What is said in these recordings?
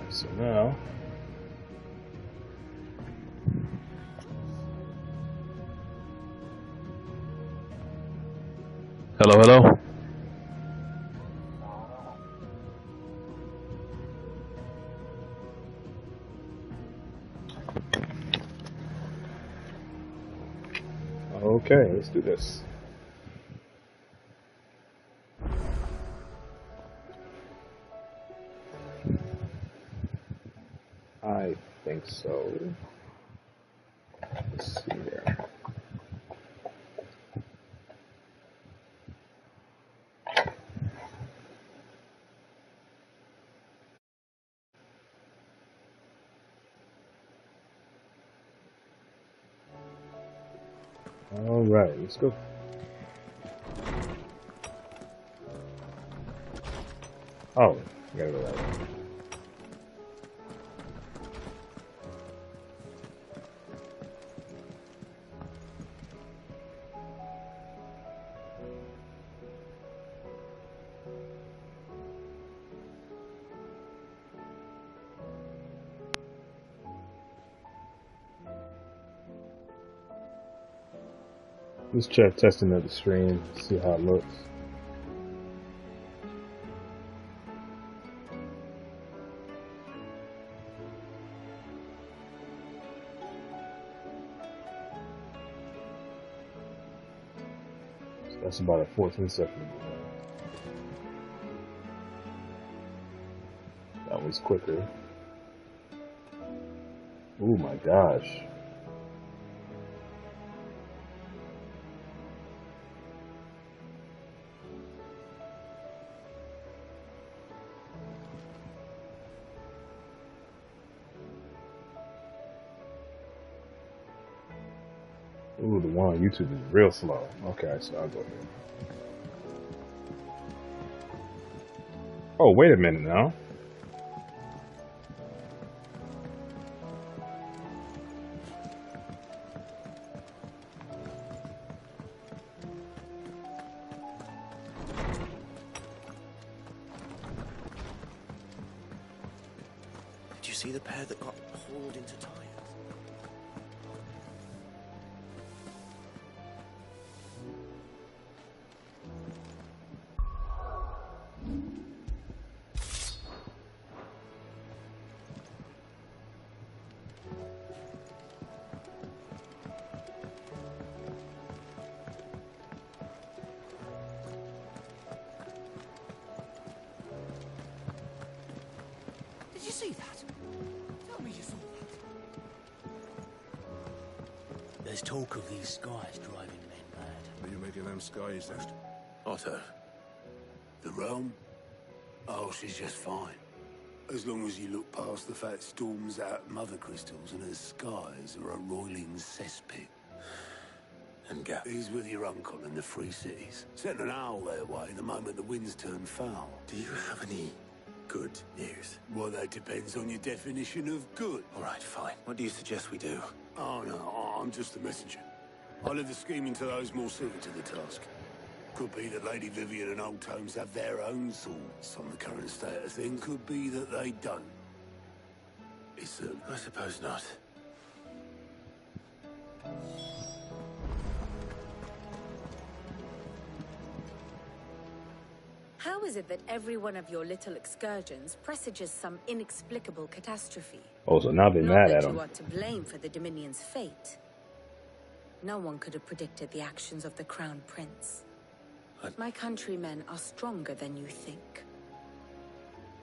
So now, hello. Okay, let's do this. I think so. Let's see here. All right, let's go. Oh, I gotta go that way. Let's check testing of the stream, see how it looks. So that's about a 14-second delay. That was quicker. Oh my gosh. Ooh, the one on YouTube is real slow. Okay, so I'll go here. Oh, wait a minute now. Did you see the pair that got hauled into tires? Did you see that? Tell me you saw that. There's talk of these skies driving men mad. What do you make of them skies, then? Otto. The realm? Oh, she's just fine. As long as you look past the fat storms out mother crystals and her skies are a roiling cesspit. And Gap. He's with your uncle in the Free Cities. Sent an owl their way the moment the winds turn foul. Do you have any good news? Well, that depends on your definition of good. All right, fine. What do you suggest we do? Oh, no, I'm just a messenger. I leave the scheming to those more suited to the task. Could be that Lady Vivian and Old Tomes have their own thoughts on the current state of things. Could be that they don't. It's I suppose not. How is it that every one of your little excursions presages some inexplicable catastrophe? Oh, so now they're mad at him. Not that you are to blame for the Dominion's fate. No one could have predicted the actions of the Crown Prince. My countrymen are stronger than you think.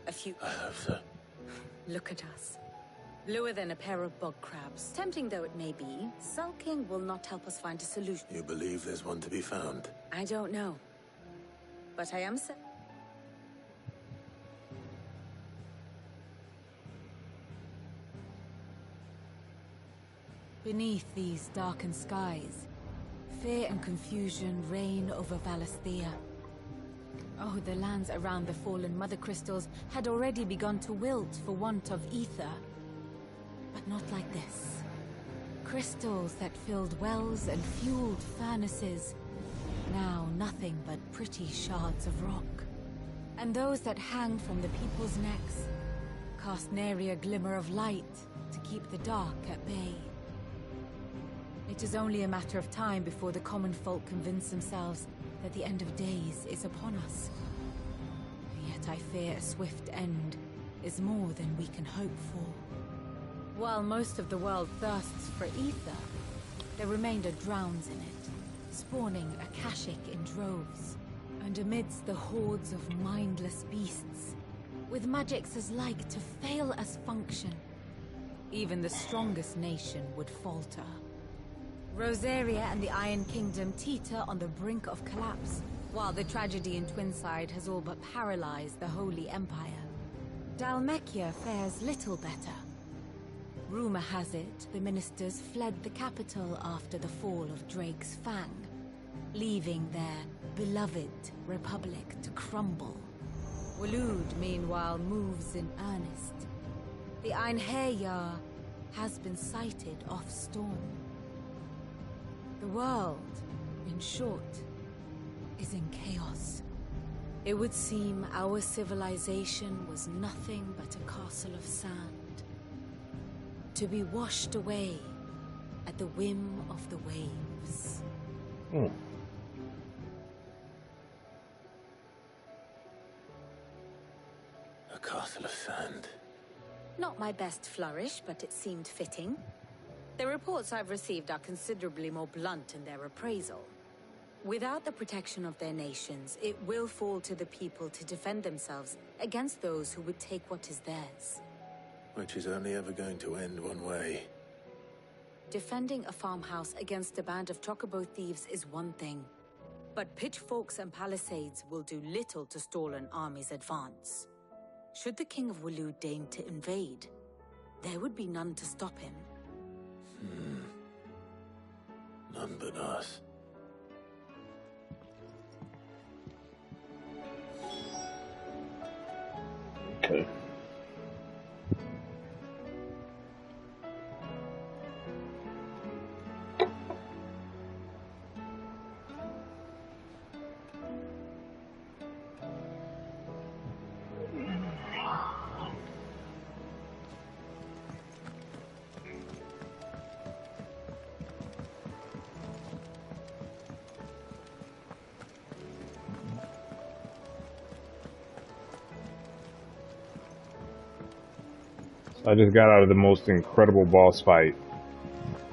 A few... I hope so. Look at us. Bluer than a pair of bog crabs. Tempting though it may be, sulking will not help us find a solution. You believe there's one to be found? I don't know. But I am Beneath these darkened skies, fear and confusion reign over Valisthea. Oh, the lands around the fallen mother crystals had already begun to wilt for want of ether. But not like this. Crystals that filled wells and fueled furnaces. Now nothing but pretty shards of rock. And those that hang from the people's necks cast nary a glimmer of light to keep the dark at bay. It is only a matter of time before the common folk convince themselves that the end of days is upon us. Yet I fear a swift end is more than we can hope for. While most of the world thirsts for ether, the remainder drowns in it, spawning Akashic in droves. And amidst the hordes of mindless beasts, with magics as like to fail as function, even the strongest nation would falter. Rosaria and the Iron Kingdom teeter on the brink of collapse, while the tragedy in Twinside has all but paralyzed the Holy Empire. Dhalmekia fares little better. Rumor has it the ministers fled the capital after the fall of Drake's Fang, leaving their beloved republic to crumble. Waloed, meanwhile, moves in earnest. The Einherjar has been sighted off Storm. The world, in short, is in chaos. It would seem our civilization was nothing but a castle of sand, to be washed away at the whim of the waves. A castle of sand. Not my best flourish, but it seemed fitting. The reports I've received are considerably more blunt in their appraisal. Without the protection of their nations, it will fall to the people to defend themselves against those who would take what is theirs. Which is only ever going to end one way. Defending a farmhouse against a band of chocobo thieves is one thing, but pitchforks and palisades will do little to stall an army's advance. Should the King of Waloed deign to invade, there would be none to stop him. None but us. Okay. I just got out of the most incredible boss fight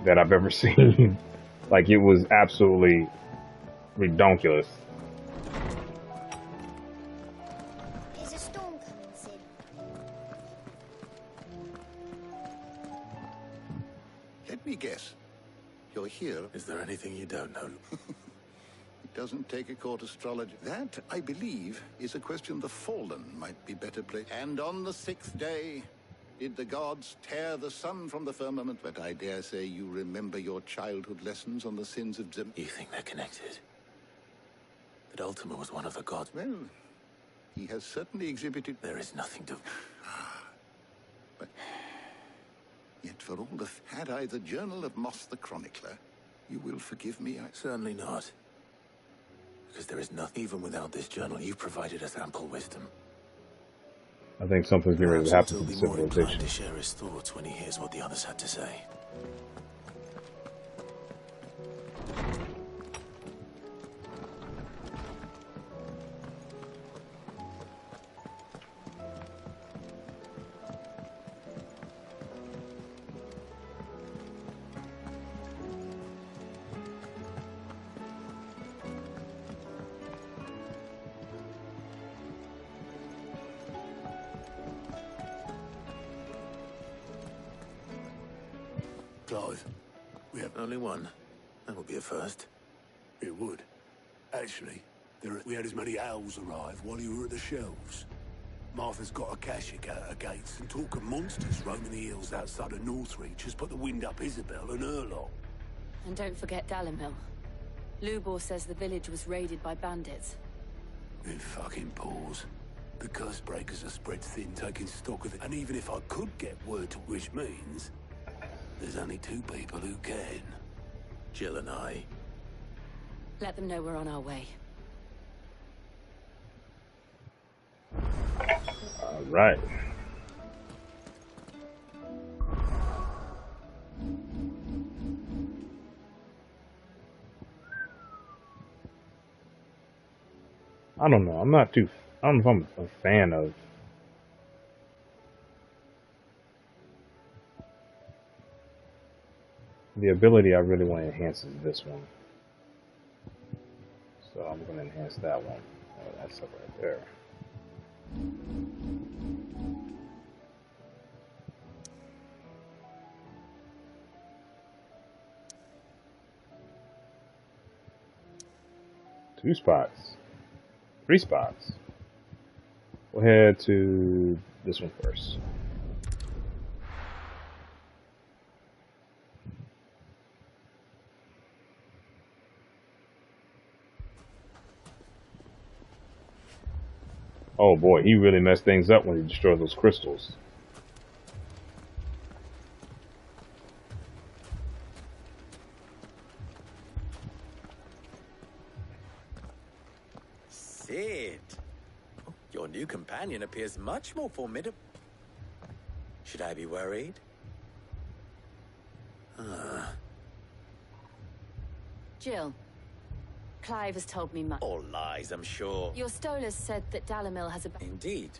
that I've ever seen. Like, it was absolutely redonkulous. Is a storm coming, Sid? Let me guess. You're here. Is there anything you don't know? It doesn't take a court astrologer. That, I believe, is a question the Fallen might be better placed. And on the 6th day, did the gods tear the sun from the firmament? But I dare say you remember your childhood lessons on the sins of Zim. You think they're connected? That Ultima was one of the gods? Well, he has certainly exhibited... There is nothing to... But yet for all the... Had I the Journal of Moss the Chronicler, you will forgive me, Certainly not. Because there is nothing... Even without this journal, you've provided us ample wisdom. I think something's getting ready to happen to the He'll be more inclined civilization. to share his thoughts when he hears what the others had to say. Clive, we have... Only one. That would be a first. It would. Actually, we had as many owls arrive while you were at the shelves. Martha's got Akashic out her gates, and talk of monsters roaming the hills outside of Northreach has put the wind up Isabel and her lot. And don't forget Dalimil. Lubor says the village was raided by bandits. In fucking paws. The curse breakers are spread thin, taking stock of it. And even if I could get word to which means, there's only 2 people who can. Jill and I. Let them know we're on our way. Right. I don't know. I don't know if I'm a fan of the ability. I really want to enhance is this one. So I'm going to enhance that one. Oh, that's up right there. Two spots. Three spots. We'll head to this one first. Oh boy, he really messed things up when he destroyed those crystals. Sid, your new companion appears much more formidable. Should I be worried? Jill, Clive has told me much. All lies, I'm sure. Your Stolas said that Dalamil has a... Indeed.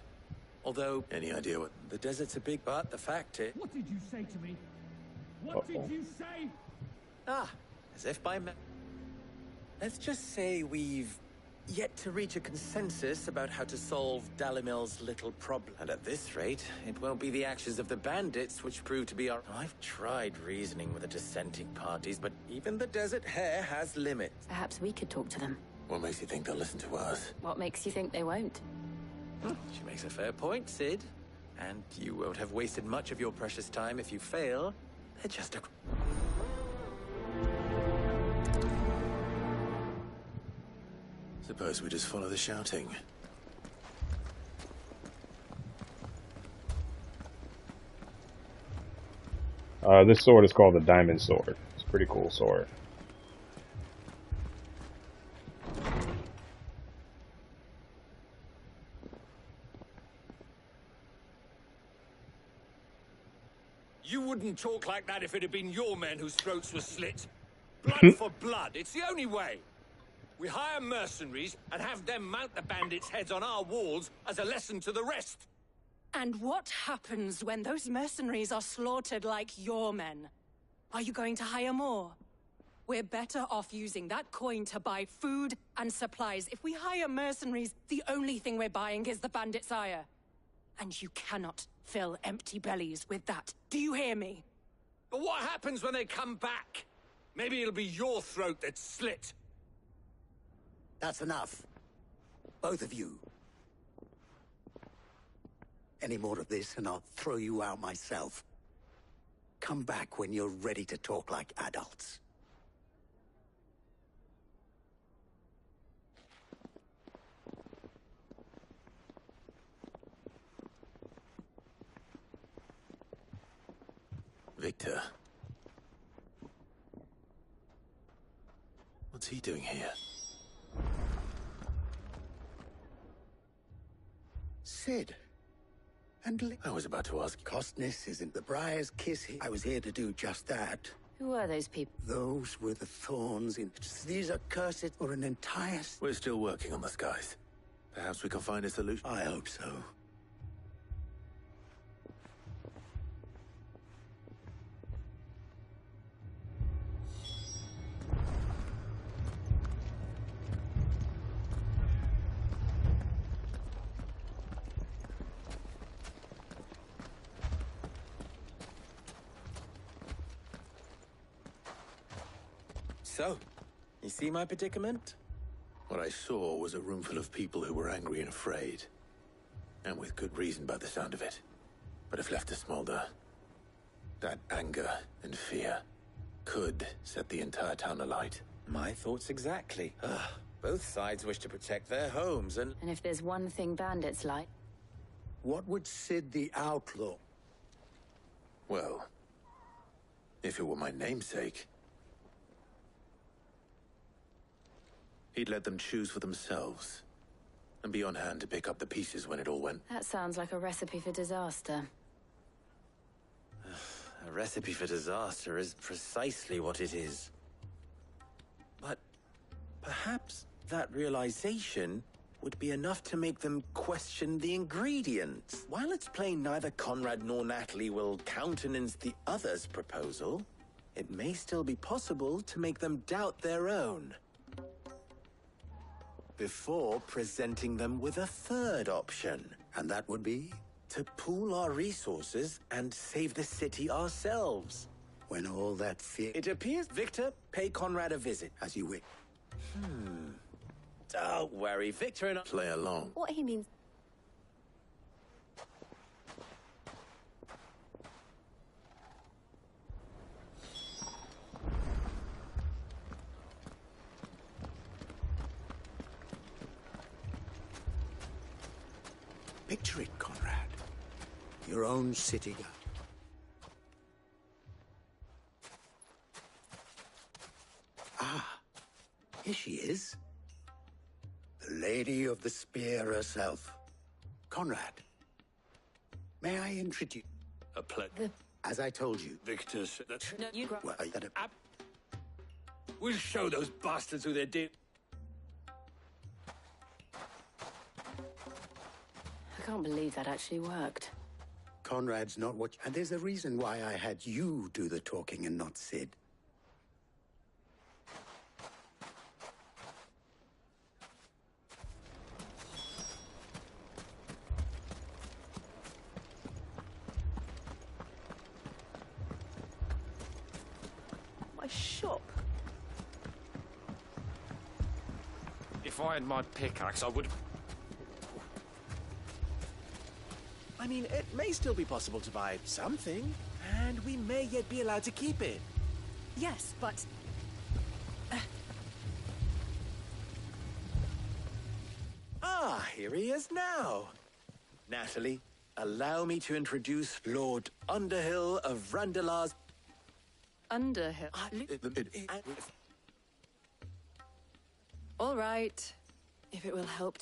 Although, any idea what... The desert's a big but the fact it... What did you say to me? What did you say? Ah, as if by... Let's just say we've yet to reach a consensus about how to solve Dalimil's little problem. And at this rate, it won't be the actions of the bandits which prove to be our... I've tried reasoning with the dissenting parties, but even the Desert Hare has limits. Perhaps we could talk to them. What makes you think they'll listen to us? What makes you think they won't? She makes a fair point, Sid. And you won't have wasted much of your precious time if you fail. They're just a... Suppose we just follow the shouting. This sword is called the Diamond Sword. It's a pretty cool sword. You wouldn't talk like that if it had been your men whose throats were slit. Blood for blood. It's the only way. We hire mercenaries and have them mount the bandits' heads on our walls as a lesson to the rest. And what happens when those mercenaries are slaughtered like your men? Are you going to hire more? We're better off using that coin to buy food and supplies. If we hire mercenaries, the only thing we're buying is the bandits' ire. And you cannot fill empty bellies with that. Do you hear me? But what happens when they come back? Maybe it'll be your throat that's slit. That's enough. Both of you. Any more of this and I'll throw you out myself. Come back when you're ready to talk like adults. Victor. What's he doing here? Sid. And I was about to ask. Costness isn't the briar's kiss. I was here to do just that. Who are those people? Those were the thorns in... These are cursed for an entire... We're still working on the skies. Perhaps we can find a solution. I hope so. So, you see my predicament? What I saw was a room full of people who were angry and afraid. And with good reason by the sound of it. But if left to smolder, that anger and fear could set the entire town alight. My thoughts exactly. Both sides wish to protect their homes and... And if there's one thing bandits like... What would Sid the Outlaw? Well, if it were my namesake, he'd let them choose for themselves. and be on hand to pick up the pieces when it all went. That sounds like a recipe for disaster. A recipe for disaster is precisely what it is. But perhaps that realization would be enough to make them question the ingredients. While it's plain neither Conrad nor Natalie will countenance the other's proposal, it may still be possible to make them doubt their own before presenting them with a third option. And that would be? To pool our resources and save the city ourselves. When all that fear... It appears, Victor, pay Conrad a visit. As you wish. Don't worry, Victor and I... Play along. What he means. Picture it, Conrad. Your own city guard. Ah, here she is. The Lady of the Spear herself. Conrad, may I introduce... A pleasure. As I told you... Victor said that... No, you... Well, We'll show those bastards who they're dead. I can't believe that actually worked. Conrad's not what... And there's a reason why I had you do the talking and not Sid. My shop. If I had my pickaxe, I would... I mean, it may still be possible to buy something, and we may yet be allowed to keep it. Yes, but... Ah, here he is now. Natalie, allow me to introduce Lord Underhill of Randalar's... Underhill. All right, if it will help.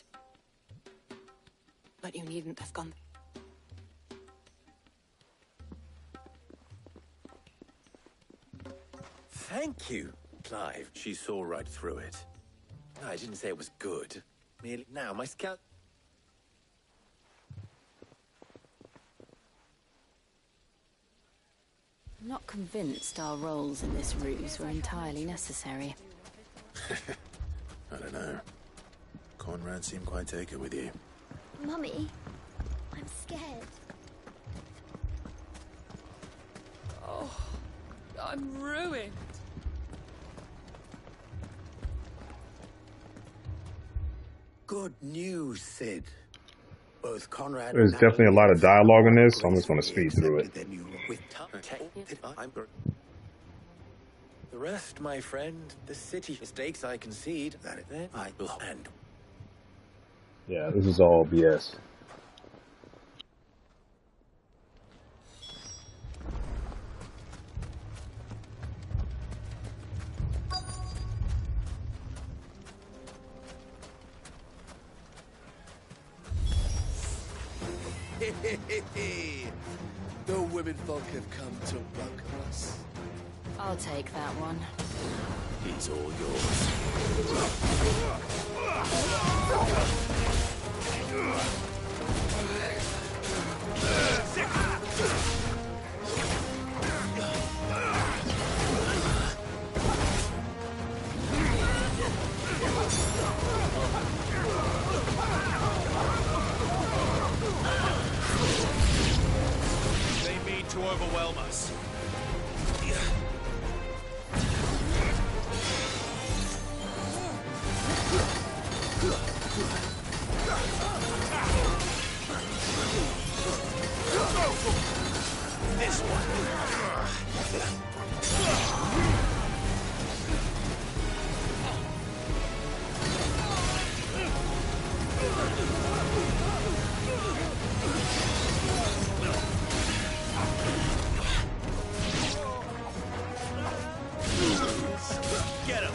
But you needn't have gone. Thank you, Clive. She saw right through it. No, I didn't say it was good. Merely now, my scout... I'm not convinced our roles in this ruse were entirely necessary. I don't know. Conrad seemed quite taken with you. Mummy, I'm scared. Oh, I'm ruined. Good news, Sid. Both Conrad There's and definitely a lot of Natalie dialogue in this, so I'm just going to speed through it. accepted their new role. The rest, my friend, the city mistakes I concede, then I will hand. Yeah, this is all BS. The women folk have come to welcome us. I'll take that one. He's all yours. They mean to overwhelm us. This Get him!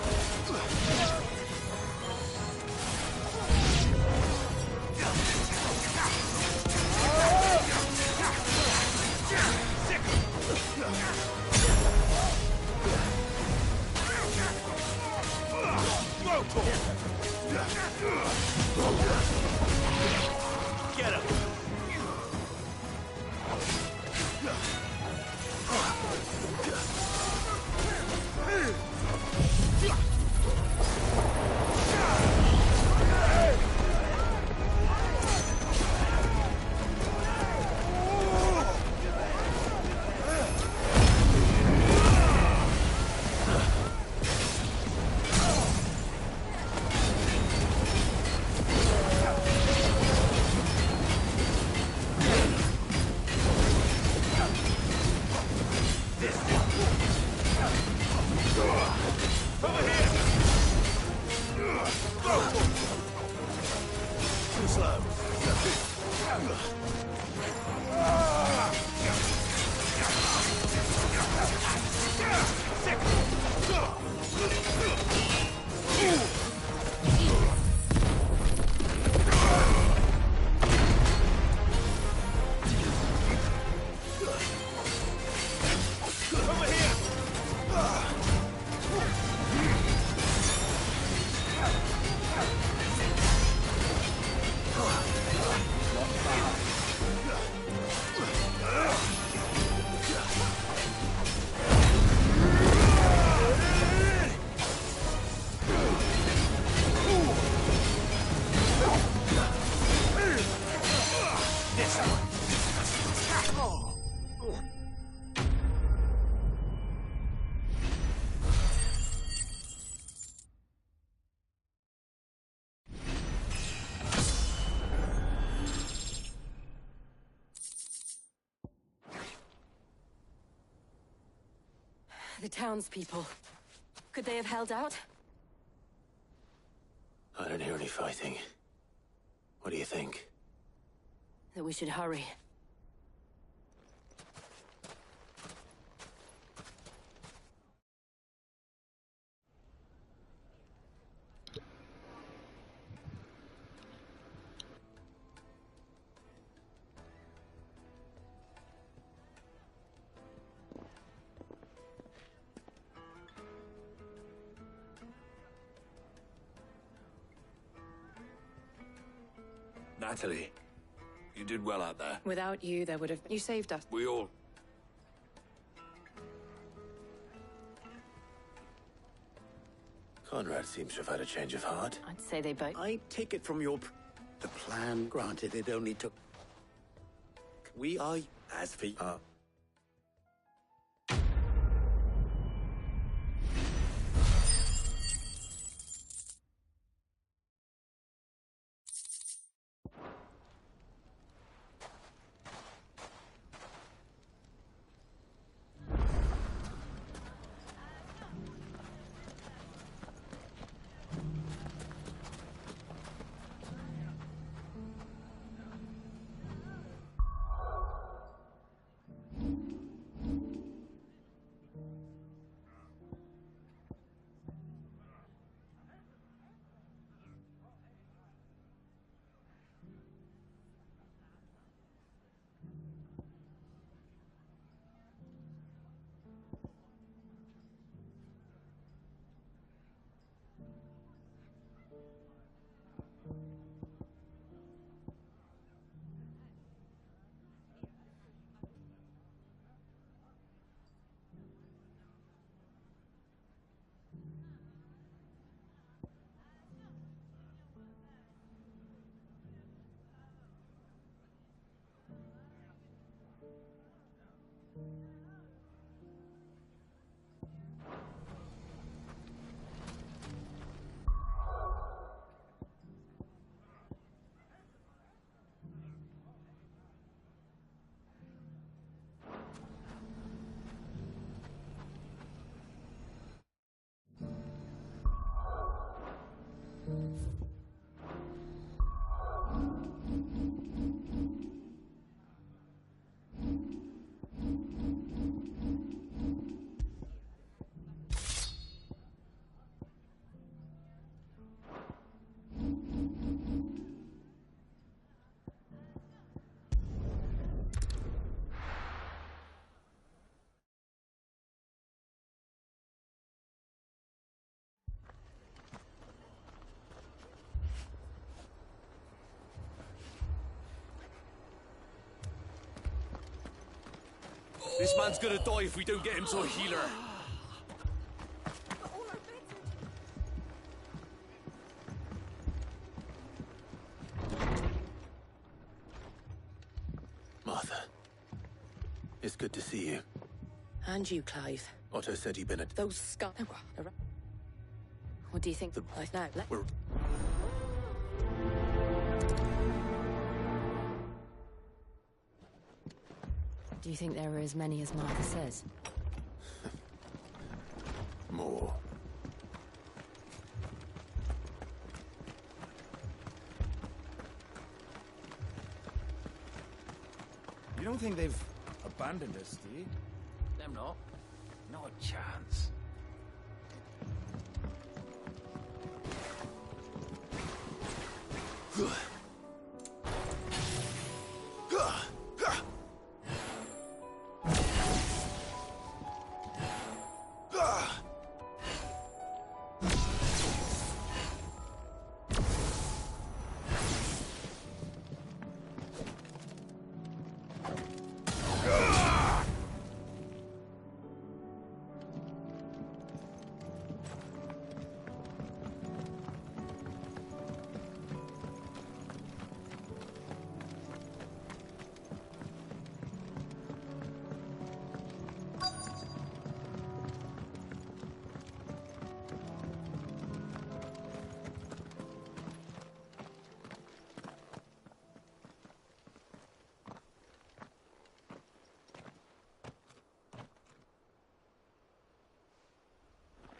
slow. The townspeople. Could they have held out? I don't hear any fighting. What do you think? That we should hurry. Natalie, you did well out there. Without you, there would have... You saved us. We all... Conrad seems to have had a change of heart. I'd say they both... I take it from your... The plan, granted, it only took... We are... As for... This man's gonna die if we don't get him to a healer. Martha. It's good to see you. And you, Clive. Otto said you'd been at... Those scum... What do you think? Now, We're... Do you think there are as many as Martha says? More. You don't think they've abandoned us, do you? Them not. Not a chance.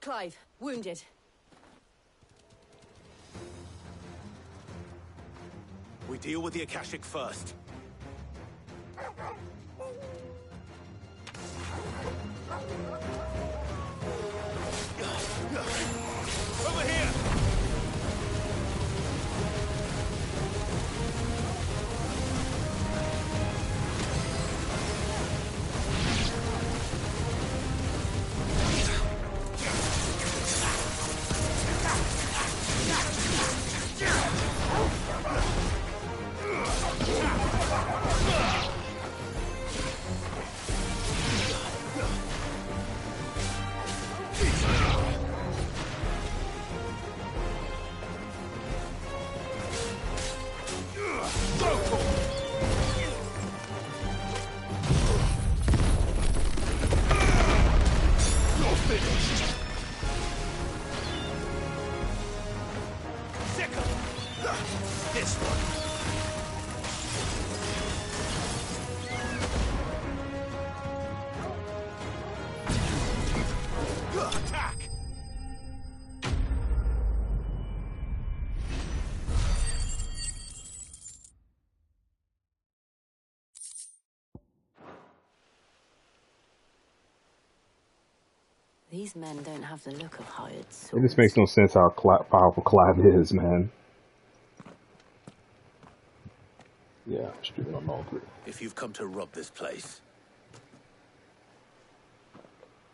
Clive, wounded. We deal with the Akashic first. Over here! This one. Attack! These men don't have the look of hired It swords. just makes no sense how powerful Clive is, man. Yeah, stupid on all three. If you've come to rob this place,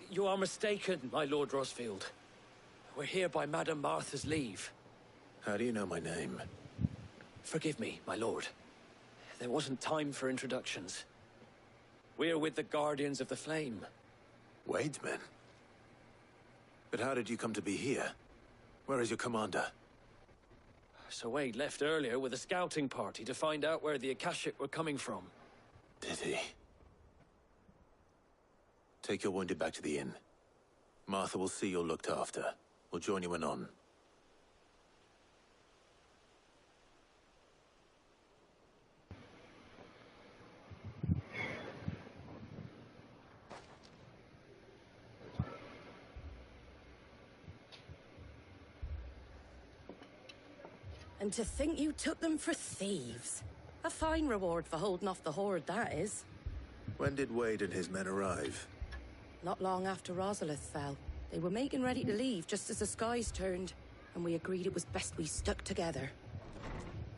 You are mistaken, my Lord Rosfield. We're here by Madame Martha's leave. how do you know my name? Forgive me, my lord. There wasn't time for introductions. We're with the Guardians of the Flame. Wade's men? But how did you come to be here? Where is your commander? Sir Wade left earlier with a scouting party to find out where the Akashic were coming from. Did he? Take your wounded back to the inn. Martha will see you're looked after. We'll join you anon. And to think you took them for thieves. A fine reward for holding off the horde, that is. When did Wade and his men arrive? Not long after Rosalith fell. They were making ready to leave just as the skies turned, and we agreed it was best we stuck together.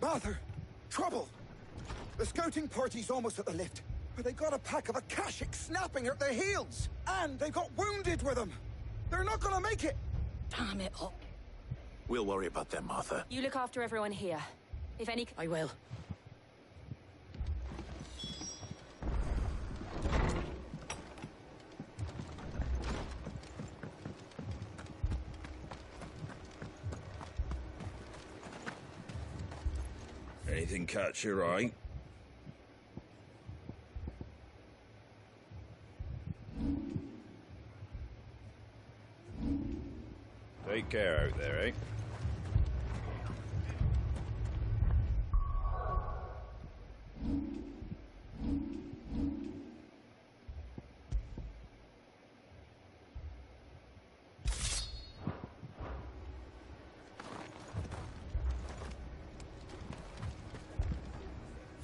Martha! Trouble! The scouting party's almost at the lift, but they got a pack of Akashic snapping at their heels! And they got wounded with them! They're not gonna make it! Damn it up. We'll worry about them, Martha. You look after everyone here. If any... I will. Anything catch your eye? Take care out there, eh?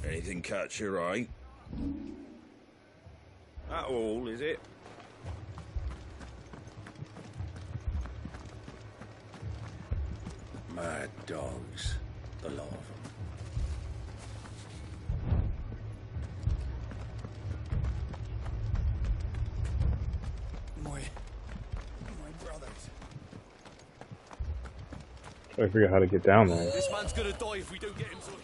Anything catch your eye? That all, is it? Mad dogs, the lot of them. My brothers. Try to figure out how to get down there. This man's gonna die if we don't get him to a healer.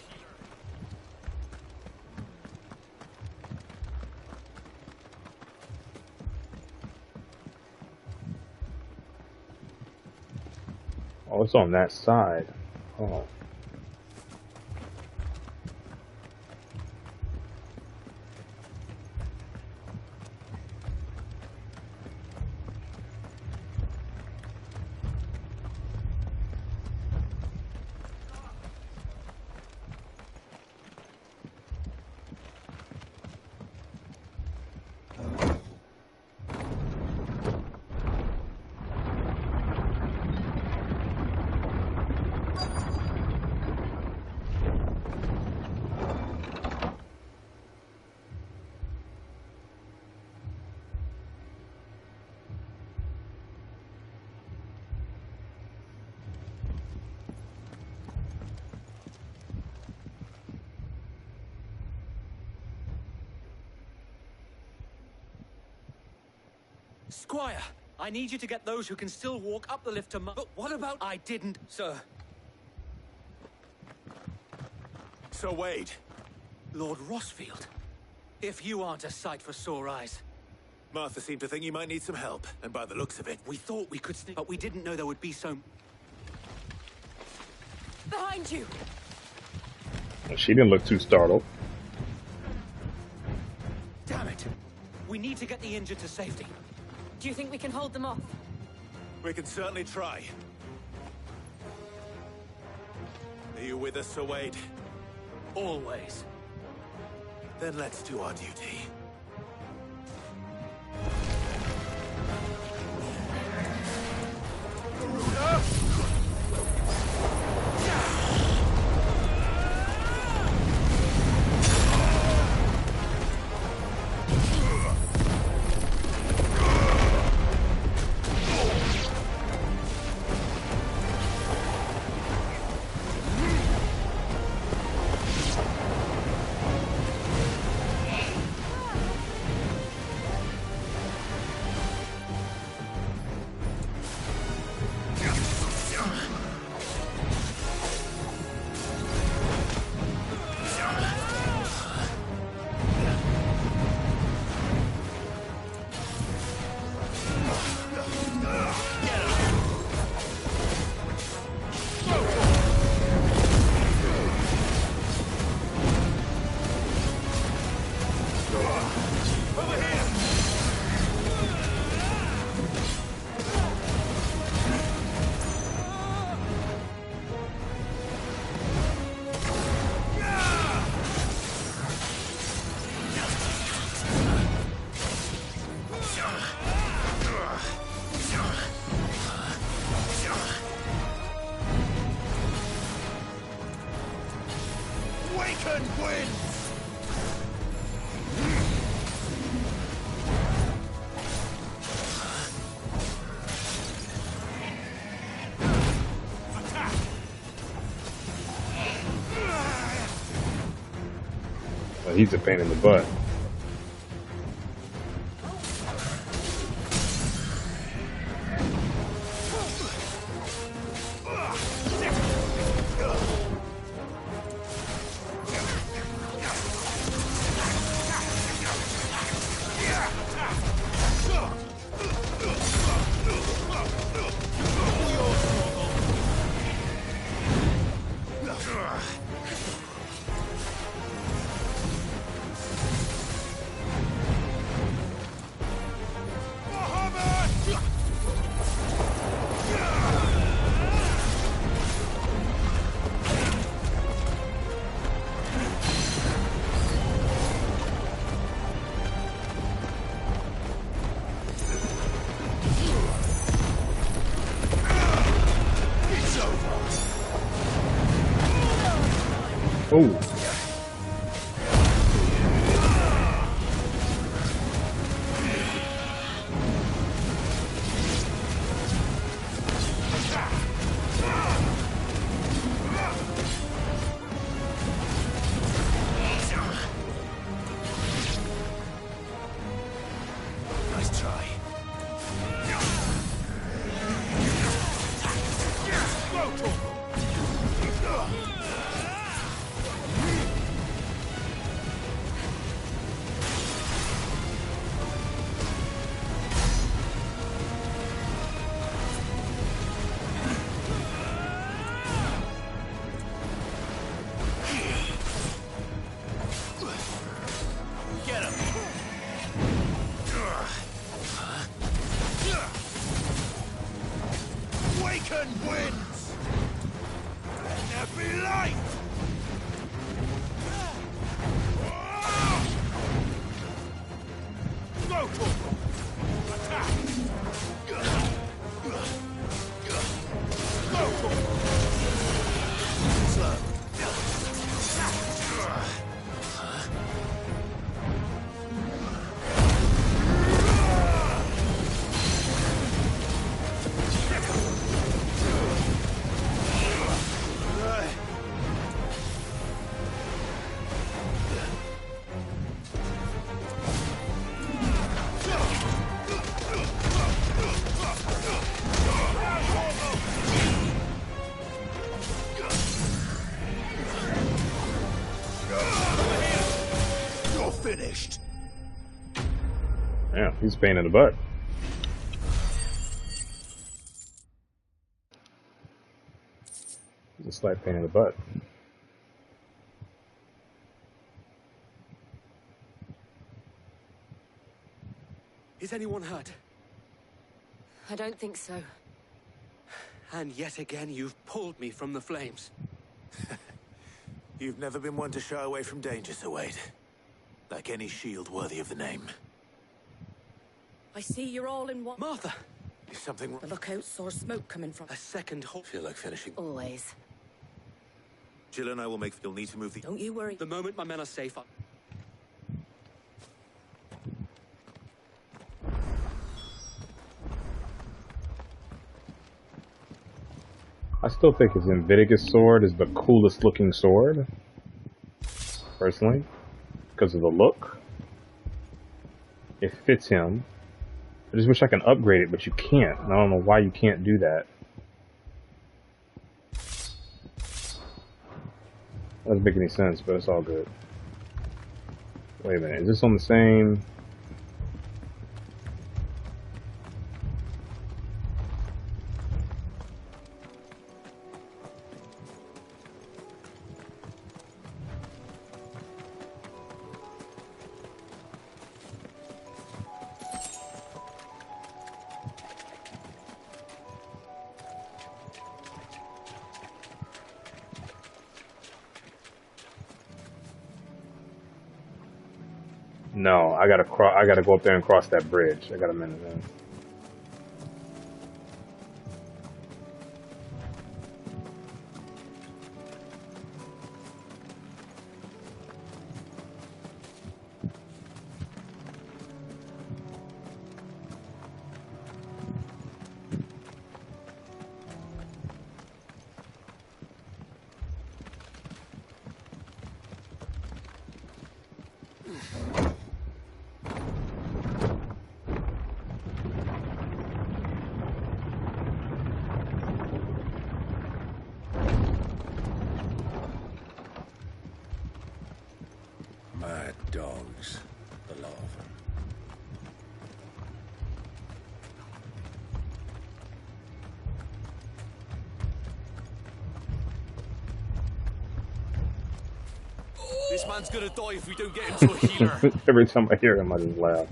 Oh, it's on that side. Oh. Squire, I need you to get those who can still walk up the lift to But what about... I didn't, sir. Sir Wade. Lord Rossfield. If you aren't a sight for sore eyes. Martha seemed to think you might need some help, and by the looks of it... We thought we could sneak, but we didn't know there would be so... Behind you! She didn't look too startled. Damn it! We need to get the injured to safety. Do you think we can hold them off? We can certainly try. Are you with us, Sir Wade? Always. Then let's do our duty. Well, he's a pain in the butt. Oh. finished. Yeah, he's a pain in the butt. He's a slight pain in the butt. Is anyone hurt? I don't think so. And yet again, you've pulled me from the flames. You've never been one to shy away from danger, Sir Wade. Like any shield worthy of the name. I see you're all in one. Martha! Is something wrong? The lookout saw smoke coming from. A second hole. Feel like finishing. Always. Jill and I will make. You'll need to move the. Don't you worry. The moment my men are safe, I still think his Invictus sword is the coolest looking sword, personally, because of the look. It fits him. I just wish I can upgrade it, but you can't. And I don't know why you can't do that. Doesn't make any sense, but it's all good. Wait a minute, is this on the same? No, I gotta go up there and cross that bridge. I got a minute then. Mad dogs. The lot of them. This man's gonna die if we don't get him to a healer. Every time I hear him, I just laugh.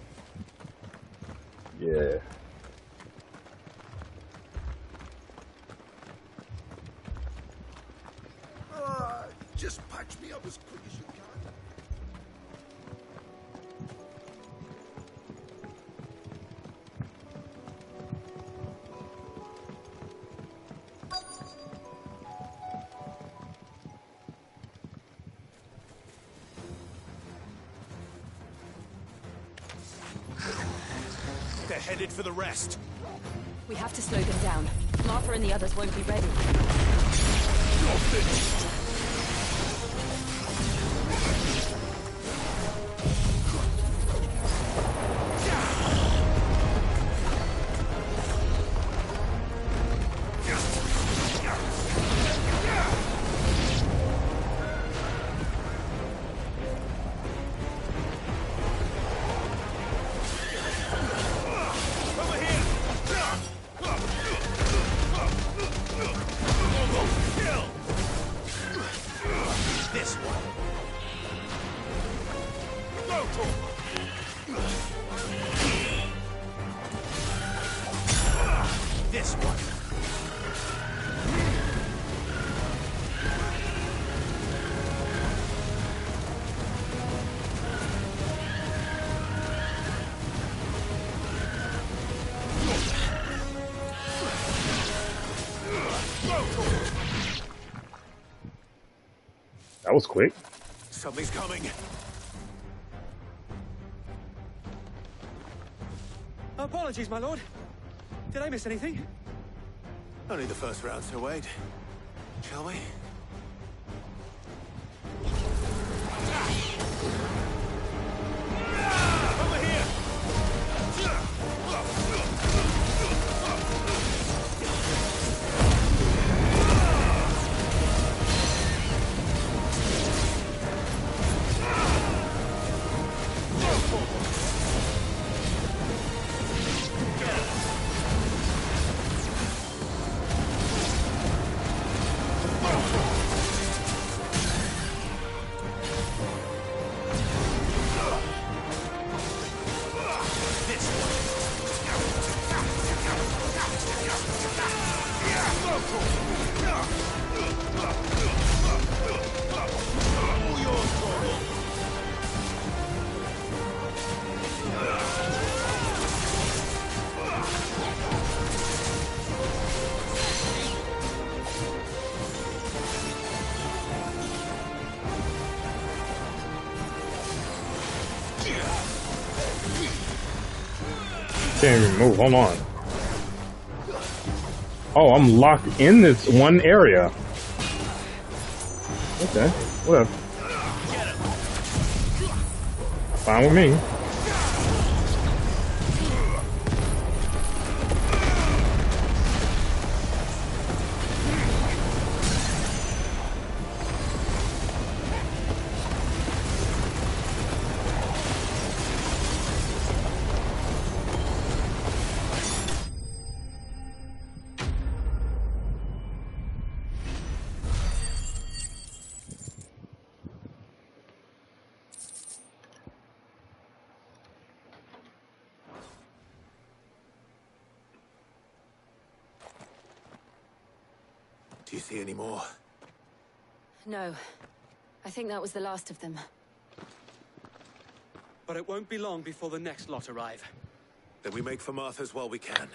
Yeah. Just patch me up as quick as you can. They're headed for the rest. We have to slow them down. Martha and the others won't be ready. You're finished. This one. That was quick. Something's coming. Apologies, my lord. Did I miss anything? Only the first round, Sir Wade. Shall we? Over here. Can't even move. Hold on. Oh, I'm locked in this one area. Okay, whatever. Fine with me. Do you see any more? No. I think that was the last of them. But it won't be long before the next lot arrive. Then we make for Martha's while we can.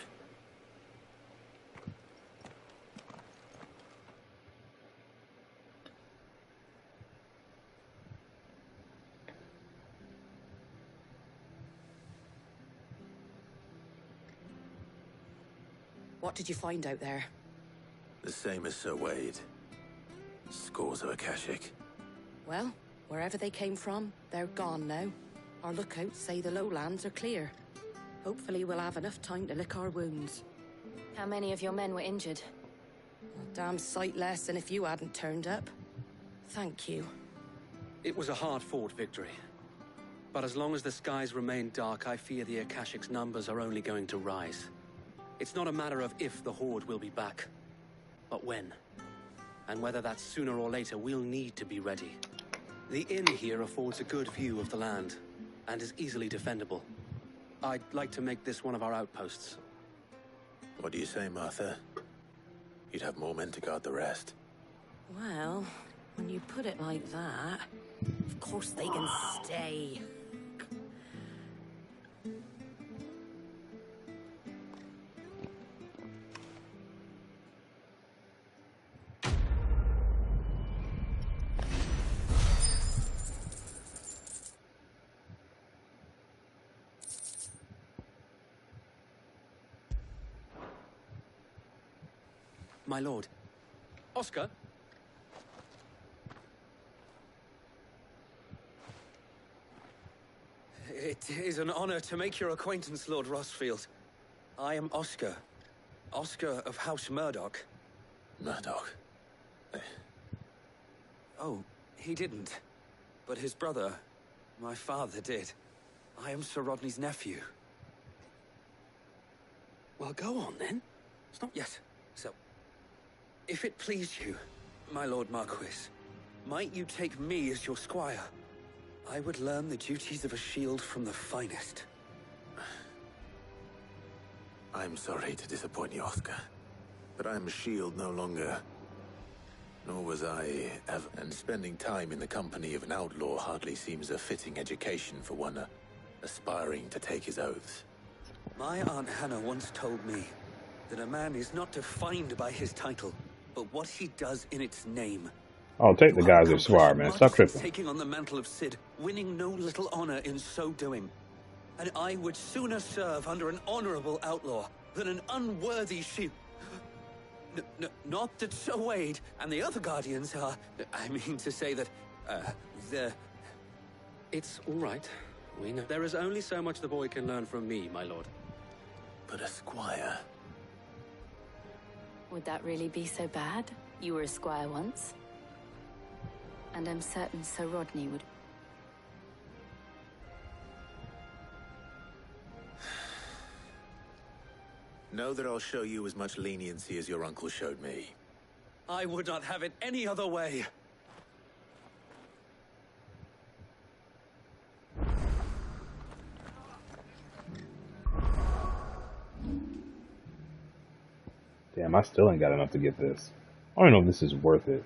What did you find out there? The same as Sir Wade. Scores of Akashic. Well, wherever they came from, they're gone now. Our lookouts say the lowlands are clear. Hopefully we'll have enough time to lick our wounds. How many of your men were injured? A damn sight less than if you hadn't turned up. Thank you. It was a hard-fought victory. But as long as the skies remain dark, I fear the Akashic's numbers are only going to rise. It's not a matter of if the Horde will be back, but when. And whether that's sooner or later, we'll need to be ready. The inn here affords a good view of the land, and is easily defendable. I'd like to make this one of our outposts. What do you say, Martha? You'd have more men to guard the rest. Well, when you put it like that, of course they can stay. My lord. Oscar? It is an honor to make your acquaintance, Lord Rossfield. I am Oscar. Oscar of House Murdoch. Murdoch? Oh, he didn't. But his brother, my father, did. I am Sir Rodney's nephew. Well, go on, then. It's not yet. So, if it please you, my Lord Marquis, might you take me as your squire? I would learn the duties of a shield from the finest. I'm sorry to disappoint you, Oscar, but I'm a shield no longer. Nor was I ever. And spending time in the company of an outlaw hardly seems a fitting education for one aspiring to take his oaths. My Aunt Hannah once told me that a man is not defined by his title, but what he does in its name. Oh, take the guys as swear, man. Stop tripping. Taking on the mantle of Cid, winning no little honor in so doing. And I would sooner serve under an honorable outlaw than an unworthy shield. Not that Sir Wade and the other guardians are... I mean to say that, they're... It's all right. We know. There is only so much the boy can learn from me, my lord. But a squire... Would that really be so bad? You were a squire once. And I'm certain Sir Rodney would... Know that I'll show you as much leniency as your uncle showed me. I would not have it any other way. Damn, I still ain't got enough to get this. I don't know if this is worth it.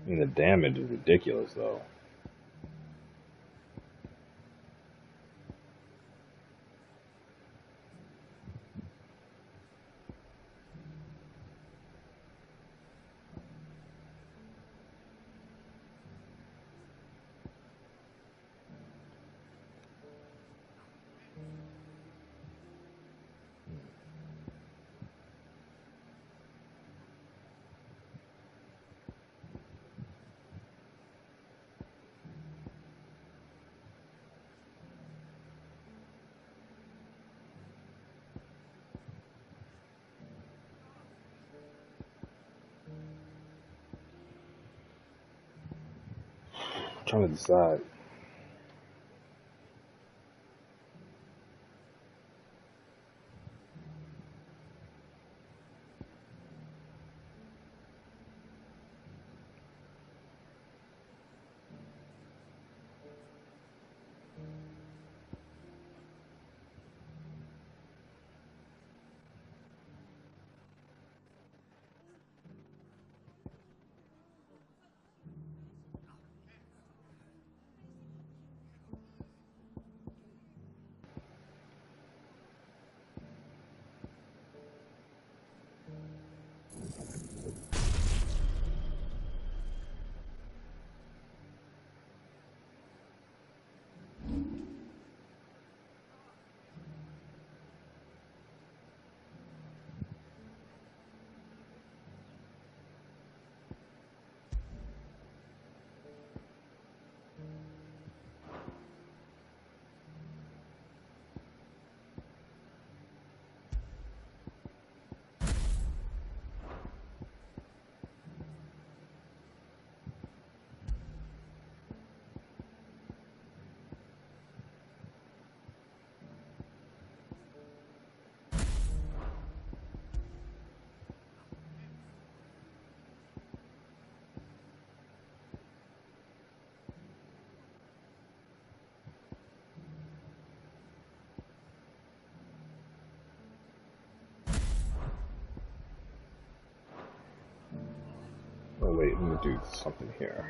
I mean, the damage is ridiculous, though. trying to decide. Oh wait, let me do something here.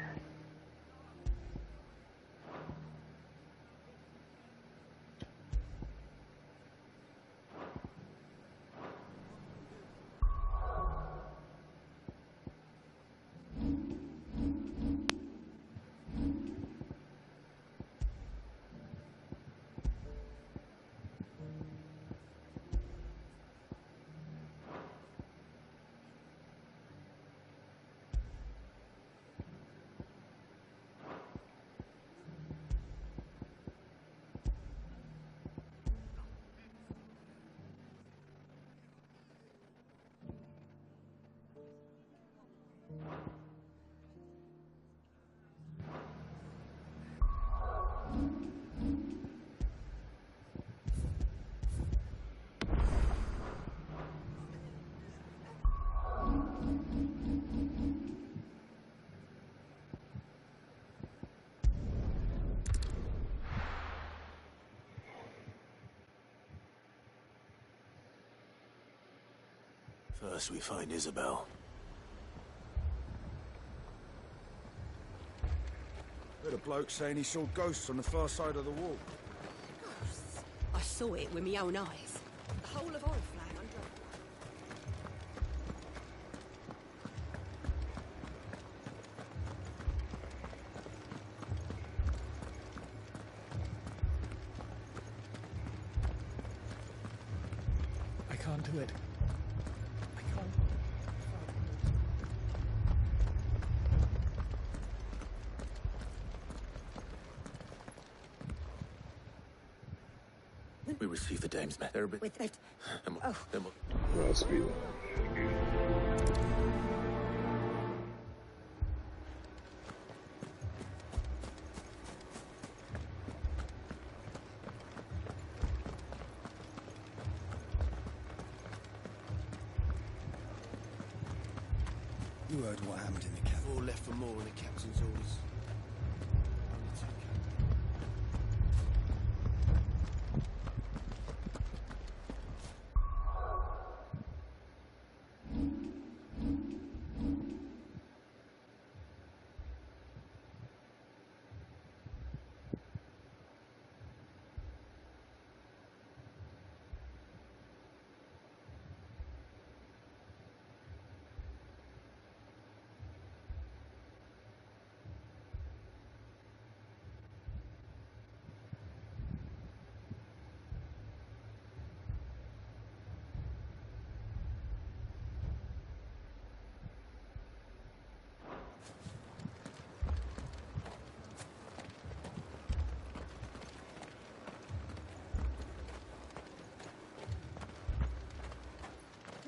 First we find Isabel. Heard a bloke saying he saw ghosts on the far side of the wall. Ghosts? I saw it with my own eyes. The whole of Oriflamme under. I can't do it. I can't. We received the dame's met. With it. Oh. Speed. You heard what happened in the cabin. Four left for more, and the captain's orders. Only two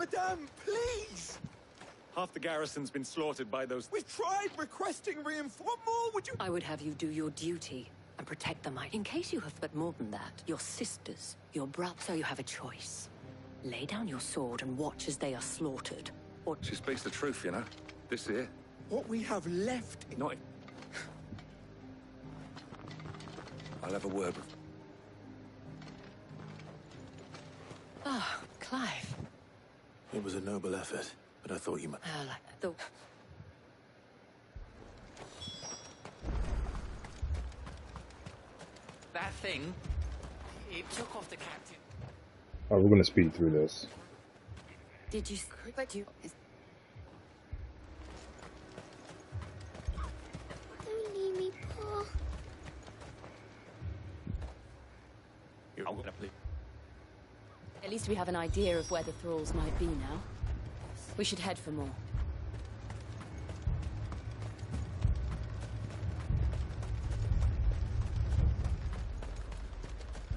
Madame, please! Half the garrison's been slaughtered by those... We've tried requesting reinforcements. What more would you... I would have you do your duty and protect the might. In case you have but more than that, your sisters, your brothers, so you have a choice. Lay down your sword and watch as they are slaughtered. Or... She speaks the truth, you know. This here. What we have left... Not... I'll have a word with... Ah, Clive. It was a noble effort, but I thought you might... Well, I thought... That thing, it took off the captain. Alright, we're gonna speed through this. Did you... But you... Don't leave me, Pa. You're all gonna please. At least we have an idea of where the thralls might be now. We should head for more.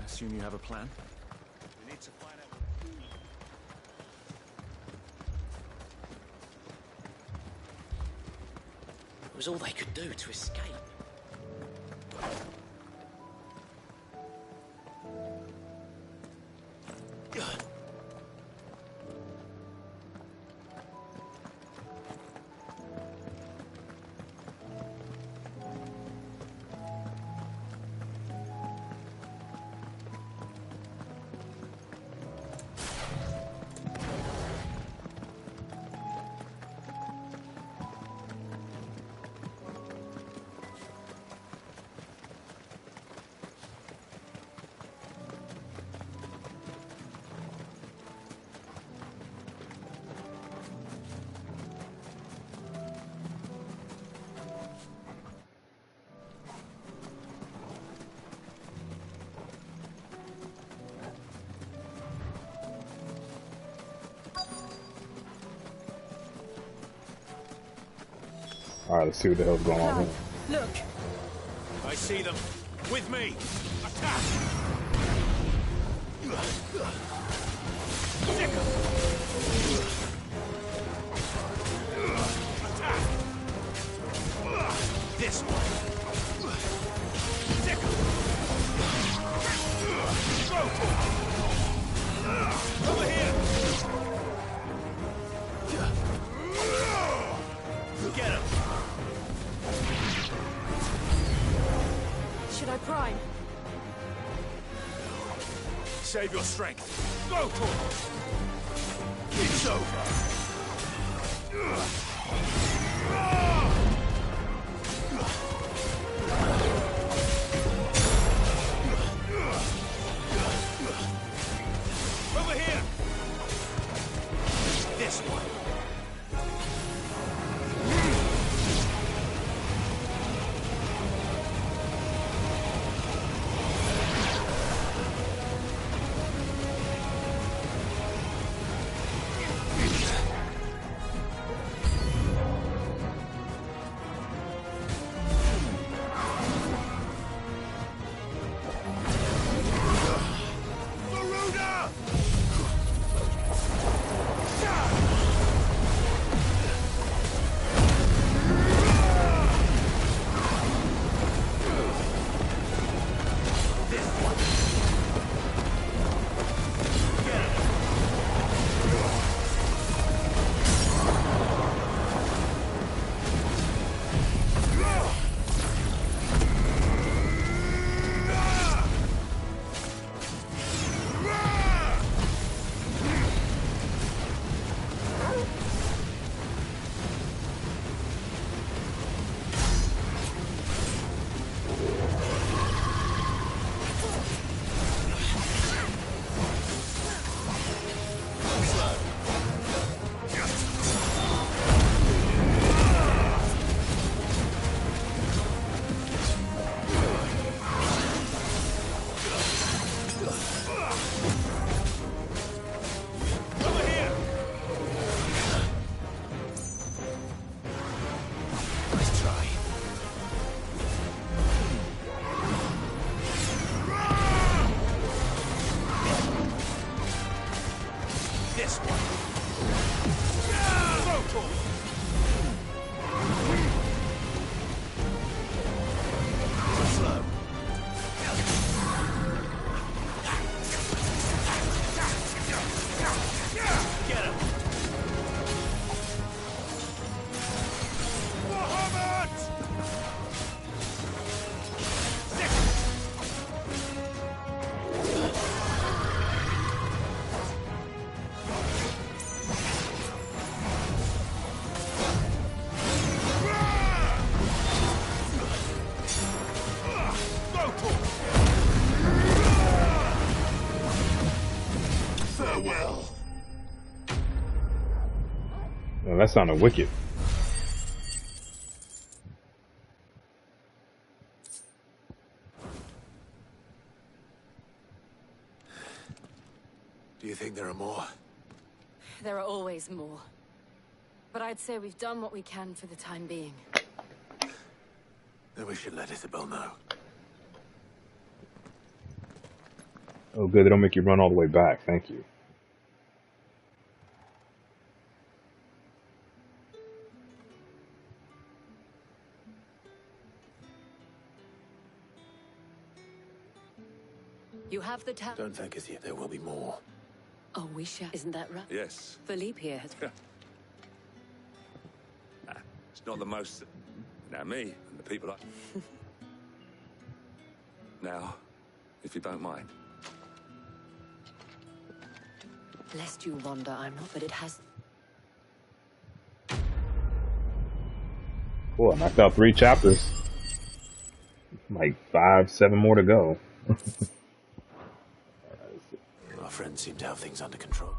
I assume you have a plan? We need to find out... It was all they could do to escape. Alright, let's see what the hell's going on here. Look! I see them. With me! Attack! Attack! This one! Go! Over here! Get him! Should I prime? Save your strength. Go for it! It's over! Over here! This one! sounded wicked. Do you think there are more? There are always more. But I'd say we've done what we can for the time being. Then we should let Isabel know. Oh, good. They don't make you run all the way back. Thank you. You have the tap. Don't think as yet there will be more. Oh, we shall. Isn't that right? Yes. Philippe here has... It's not the most... Now, me and the people I... Now, if you don't mind. Lest you wonder, I'm not, but it has... Cool, I knocked out 3 chapters. Like 5, 7 more to go. Our friends seem to have things under control.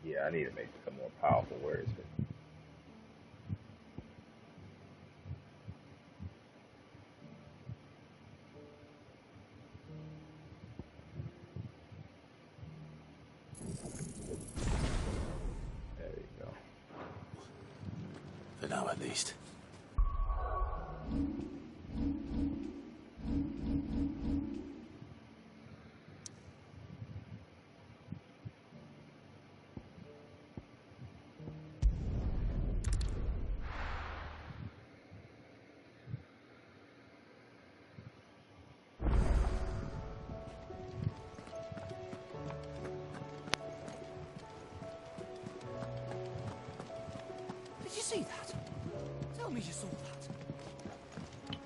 Yeah, I need to make them more powerful. Where is it? There you go. For now, at least. Did you see that? Tell me you saw that.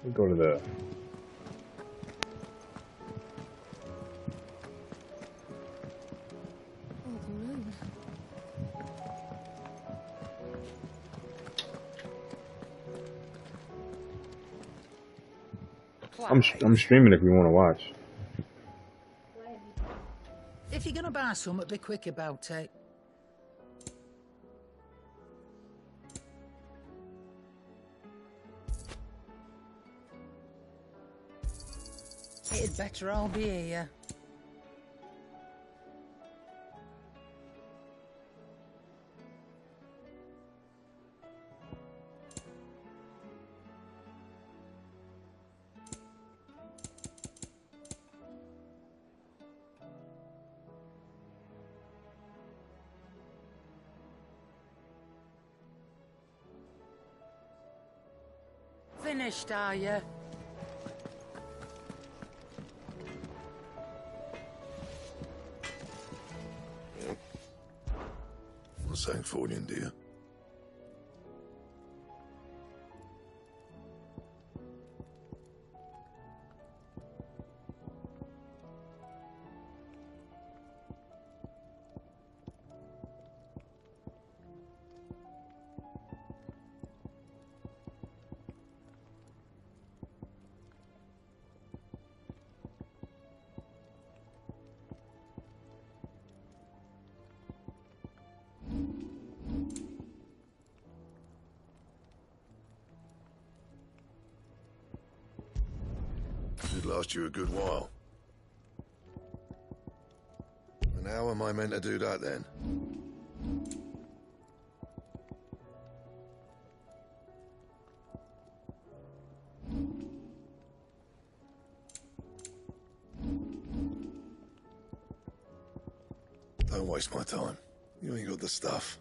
We go to the... Oh, the moon. I'm streaming if you want to watch. If you're gonna buy something, be quick about it. It'd better all be here. Finished, are you? What's that for you, dear? Should last you a good while. And how am I meant to do that then? Don't waste my time. You ain't got the stuff.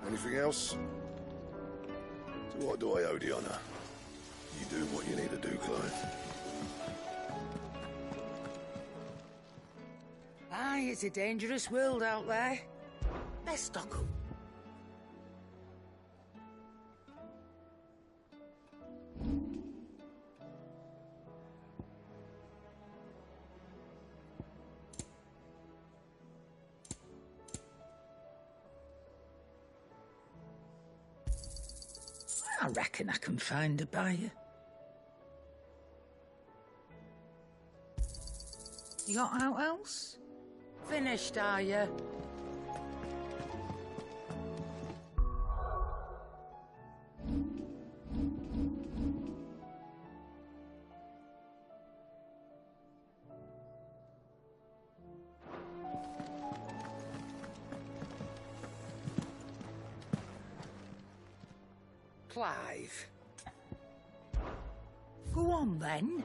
Anything else? So what do I owe the honor? You do what you need to do, Chloe. Aye, it's a dangerous world out there. Let's stock up. I reckon I can find a buyer. You got out else? Finished, are you? Clive. Go on, then.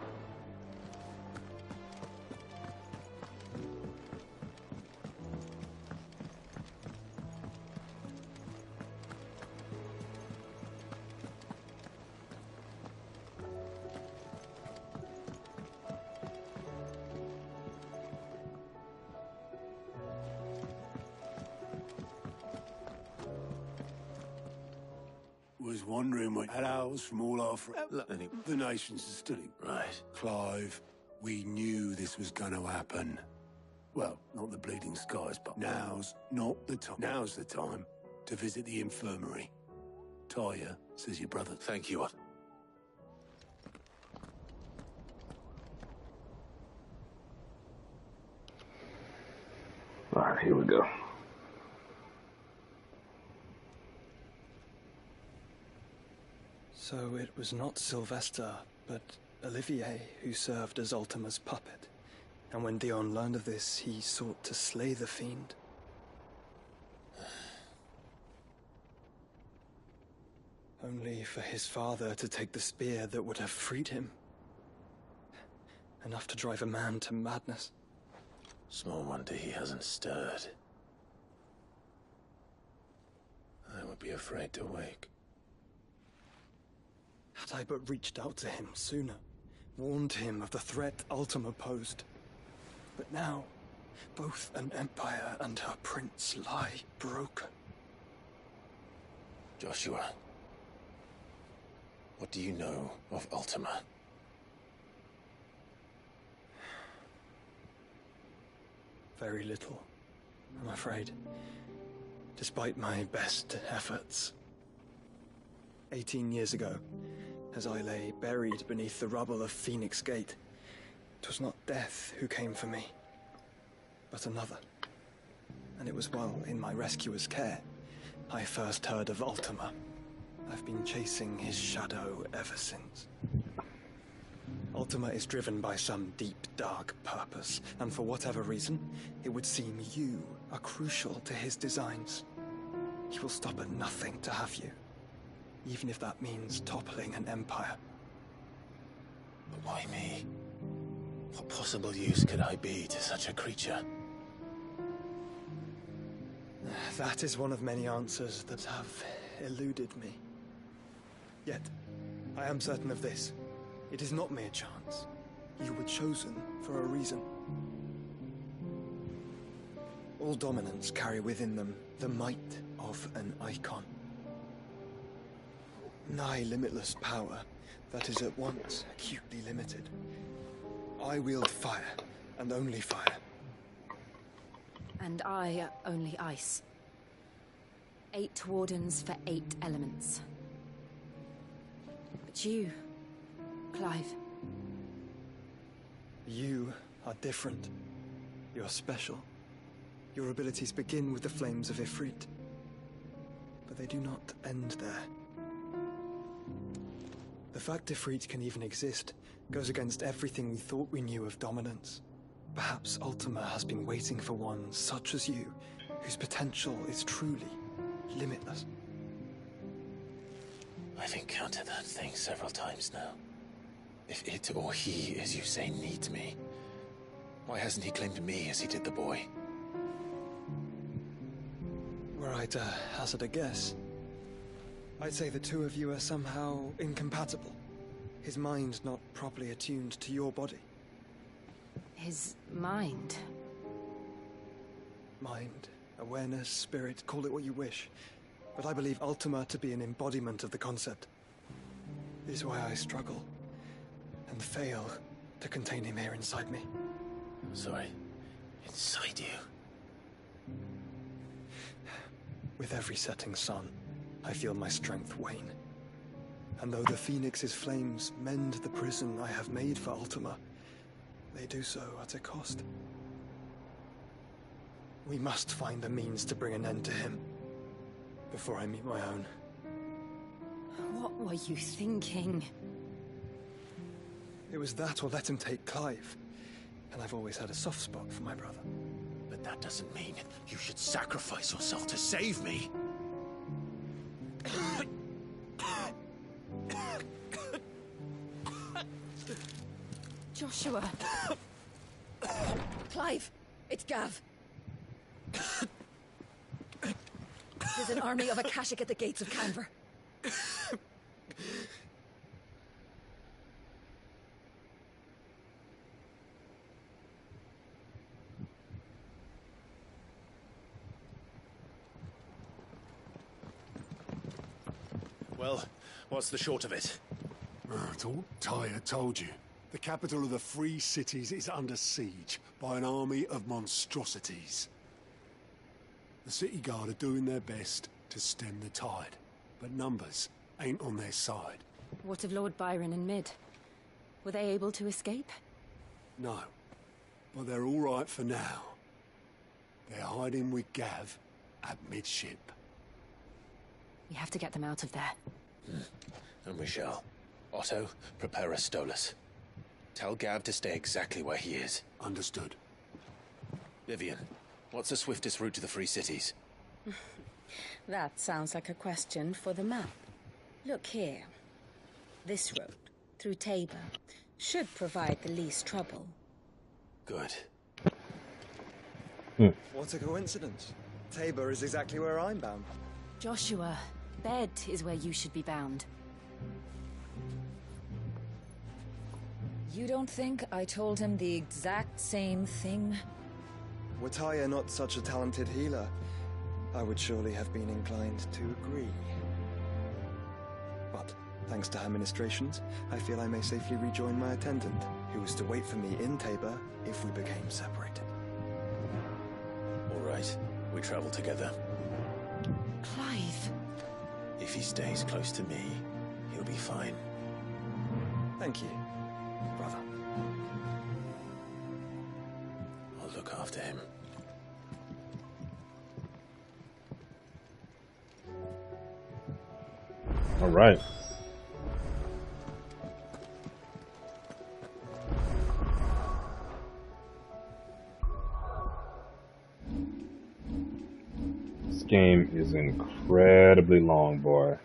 Was wondering what had ours from all our the nations are still in. Right. Clive, we knew this was going to happen. Well, not the bleeding skies, but now's not the time. Now's the time to visit the infirmary. Taya says your brother. Thank you. Alright, here we go. So it was not Sylvester, but Olivier who served as Ultima's puppet. And when Dion learned of this, he sought to slay the fiend. Only for his father to take the spear that would have freed him. Enough to drive a man to madness. Small wonder he hasn't stirred. I would be afraid to wake. Had I but reached out to him sooner, warned him of the threat Ultima posed. But now, both an empire and her prince lie broken. Joshua, what do you know of Ultima? Very little, I'm afraid. Despite my best efforts. 18 years ago, as I lay buried beneath the rubble of Phoenix Gate, 'twas not death who came for me, but another. And it was while in my rescuer's care, I first heard of Ultima. I've been chasing his shadow ever since. Ultima is driven by some deep, dark purpose, and for whatever reason, it would seem you are crucial to his designs. He will stop at nothing to have you, even if that means toppling an empire. But why me? What possible use could I be to such a creature? That is one of many answers that have eluded me. Yet, I am certain of this. It is not mere chance. You were chosen for a reason. All dominants carry within them the might of an icon. Nigh limitless power that is at once acutely limited. I wield fire, and only fire. And I only ice. 8 wardens for 8 elements. But you, Clive. You are different. You're special. Your abilities begin with the flames of Ifrit. But they do not end there. The fact Ifrit can even exist goes against everything we thought we knew of dominance. Perhaps Ultima has been waiting for one such as you, whose potential is truly limitless. I've encountered that thing several times now. If it or he, as you say, needs me, why hasn't he claimed me as he did the boy? Were I to hazard a guess, I'd say the two of you are somehow incompatible. His mind not properly attuned to your body. His mind? Mind, awareness, spirit, call it what you wish. But I believe Ultima to be an embodiment of the concept. It is why I struggle and fail to contain him here inside me. Sorry, inside you? With every setting sun, I feel my strength wane. And though the Phoenix's flames mend the prison I have made for Ultima, they do so at a cost. We must find the means to bring an end to him before I meet my own. What were you thinking? It was that or let him take Clive. And I've always had a soft spot for my brother. But that doesn't mean you should sacrifice yourself to save me. Joshua. Clive, it's Gav. There's an army of Akashic at the gates of Canver. Well, what's the short of it? I thought Ty had told you. The capital of the Free Cities is under siege by an army of monstrosities. The city guard are doing their best to stem the tide, but numbers ain't on their side. What of Lord Byron and Mid? Were they able to escape? No, but they're all right for now. They're hiding with Gav at midship. We have to get them out of there. And we shall. Otto, prepare a Stolas. Tell Gav to stay exactly where he is. Understood. Vivian, what's the swiftest route to the Free Cities? That sounds like a question for the map. Look here. This road, through Tabor, should provide the least trouble. Good. What a coincidence. Tabor is exactly where I'm bound. Joshua, Bed is where you should be bound. You don't think I told him the exact same thing? Were Taya not such a talented healer, I would surely have been inclined to agree. But, thanks to her ministrations, I feel I may safely rejoin my attendant, who was to wait for me in Tabor if we became separated. All right, we travel together. Clive. If he stays close to me, he'll be fine. Thank you, brother. I'll look after him. All right. This game is incredibly long, boy.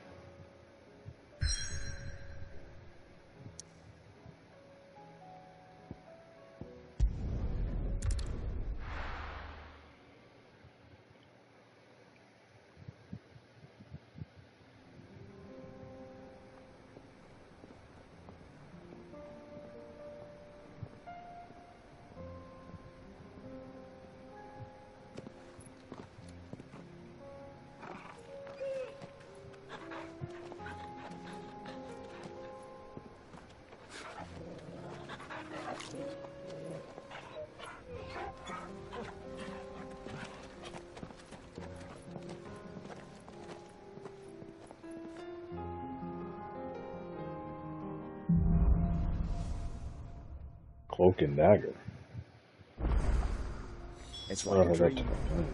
Cloak and dagger. It's like a dream.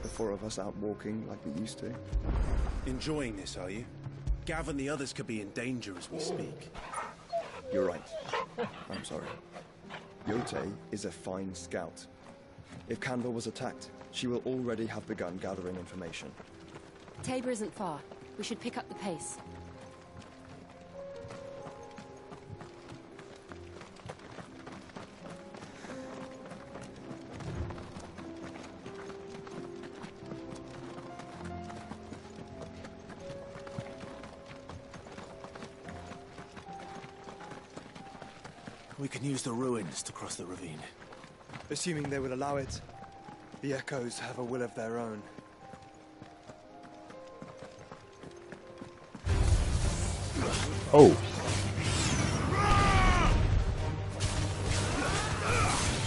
The four of us out walking like we used to. Enjoying this, are you? Gav and the others could be in danger as we speak. You're right. I'm sorry. Yote is a fine scout. If Canva was attacked, she will already have begun gathering information. Tabor isn't far. We should pick up the pace. We can use the ruins to cross the ravine. Assuming they will allow it, the Echoes have a will of their own. Oh.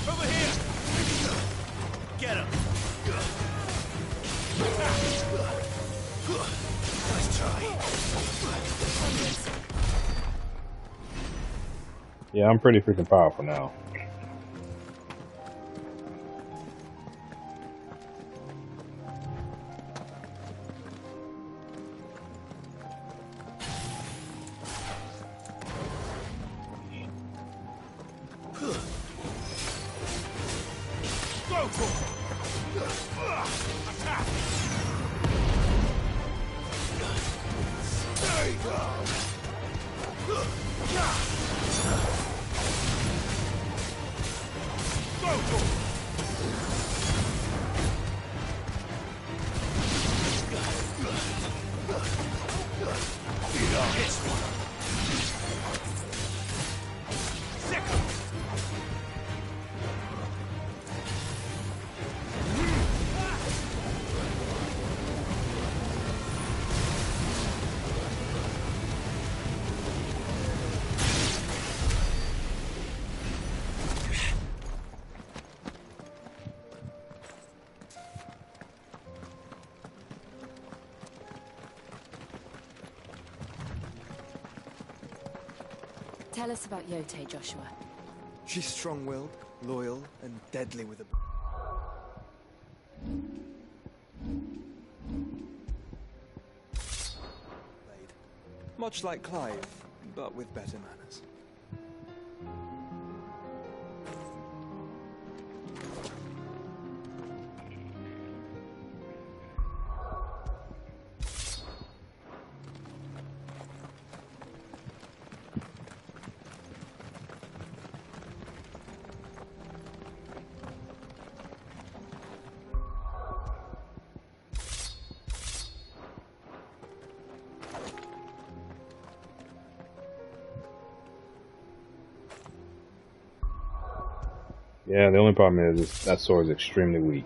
Over here! Get him! Nice try. Yeah, I'm pretty freaking powerful now. Tell us about Yote, Joshua. She's strong-willed, loyal, and deadly with a... blade. Much like Clive, but with better manners. Yeah, the only problem is that sword is extremely weak.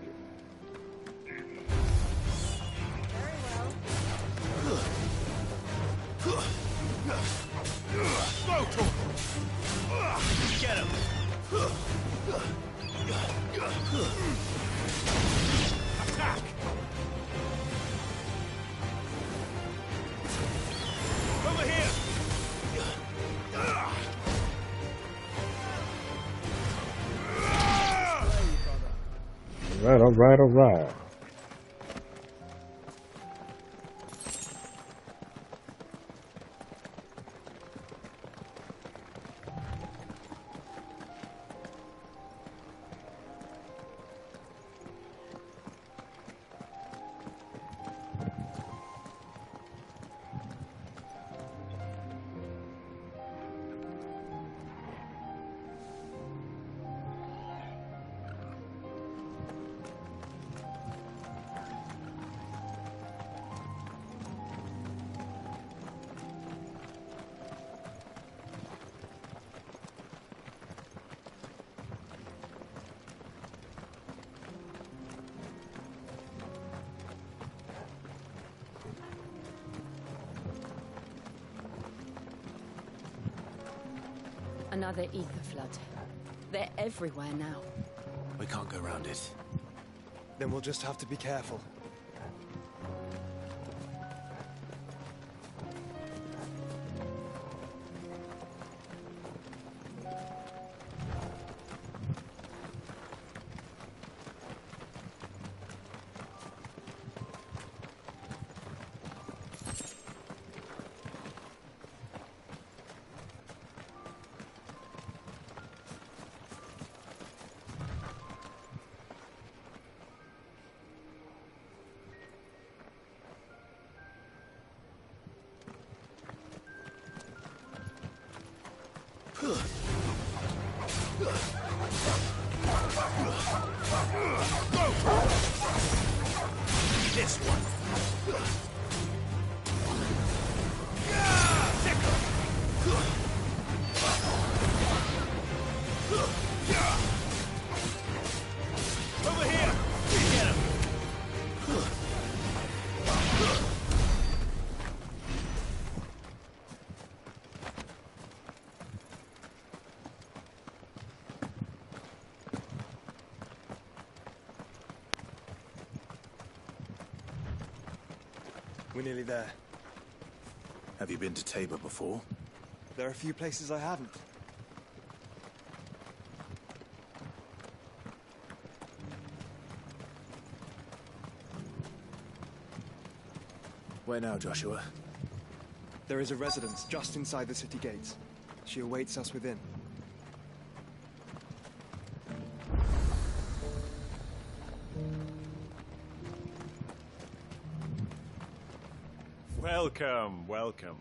Get him! Attack! Over here! Alright, alright, alright. Another ether flood. They're everywhere now. We can't go around it. Then we'll just have to be careful. This one. Over here. Get him. We're nearly there. Have you been to Tabor before? There are a few places I haven't. Where now, Joshua? There is a residence just inside the city gates. She awaits us within. Welcome, welcome.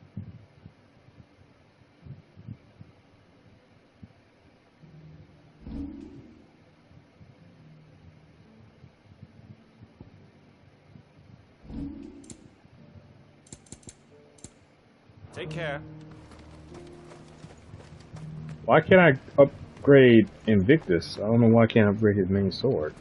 Take care. Why can't I upgrade Invictus? I don't know why I can't upgrade his main sword.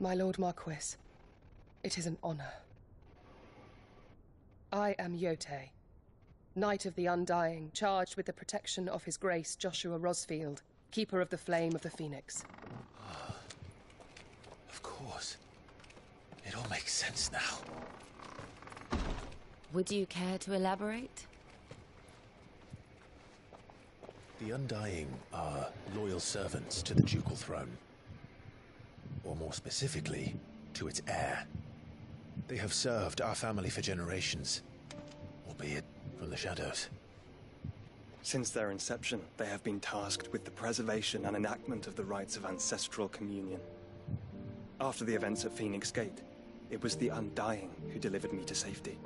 My Lord Marquis, it is an honor. I am Yote, Knight of the Undying, charged with the protection of His Grace Joshua Rosfield, Keeper of the Flame of the Phoenix. Of course. It all makes sense now. Would you care to elaborate? The Undying are loyal servants to the ducal throne. Or more specifically, to its heir. They have served our family for generations, albeit from the shadows. Since their inception, they have been tasked with the preservation and enactment of the rites of ancestral communion. After the events at Phoenix Gate, it was the Undying who delivered me to safety.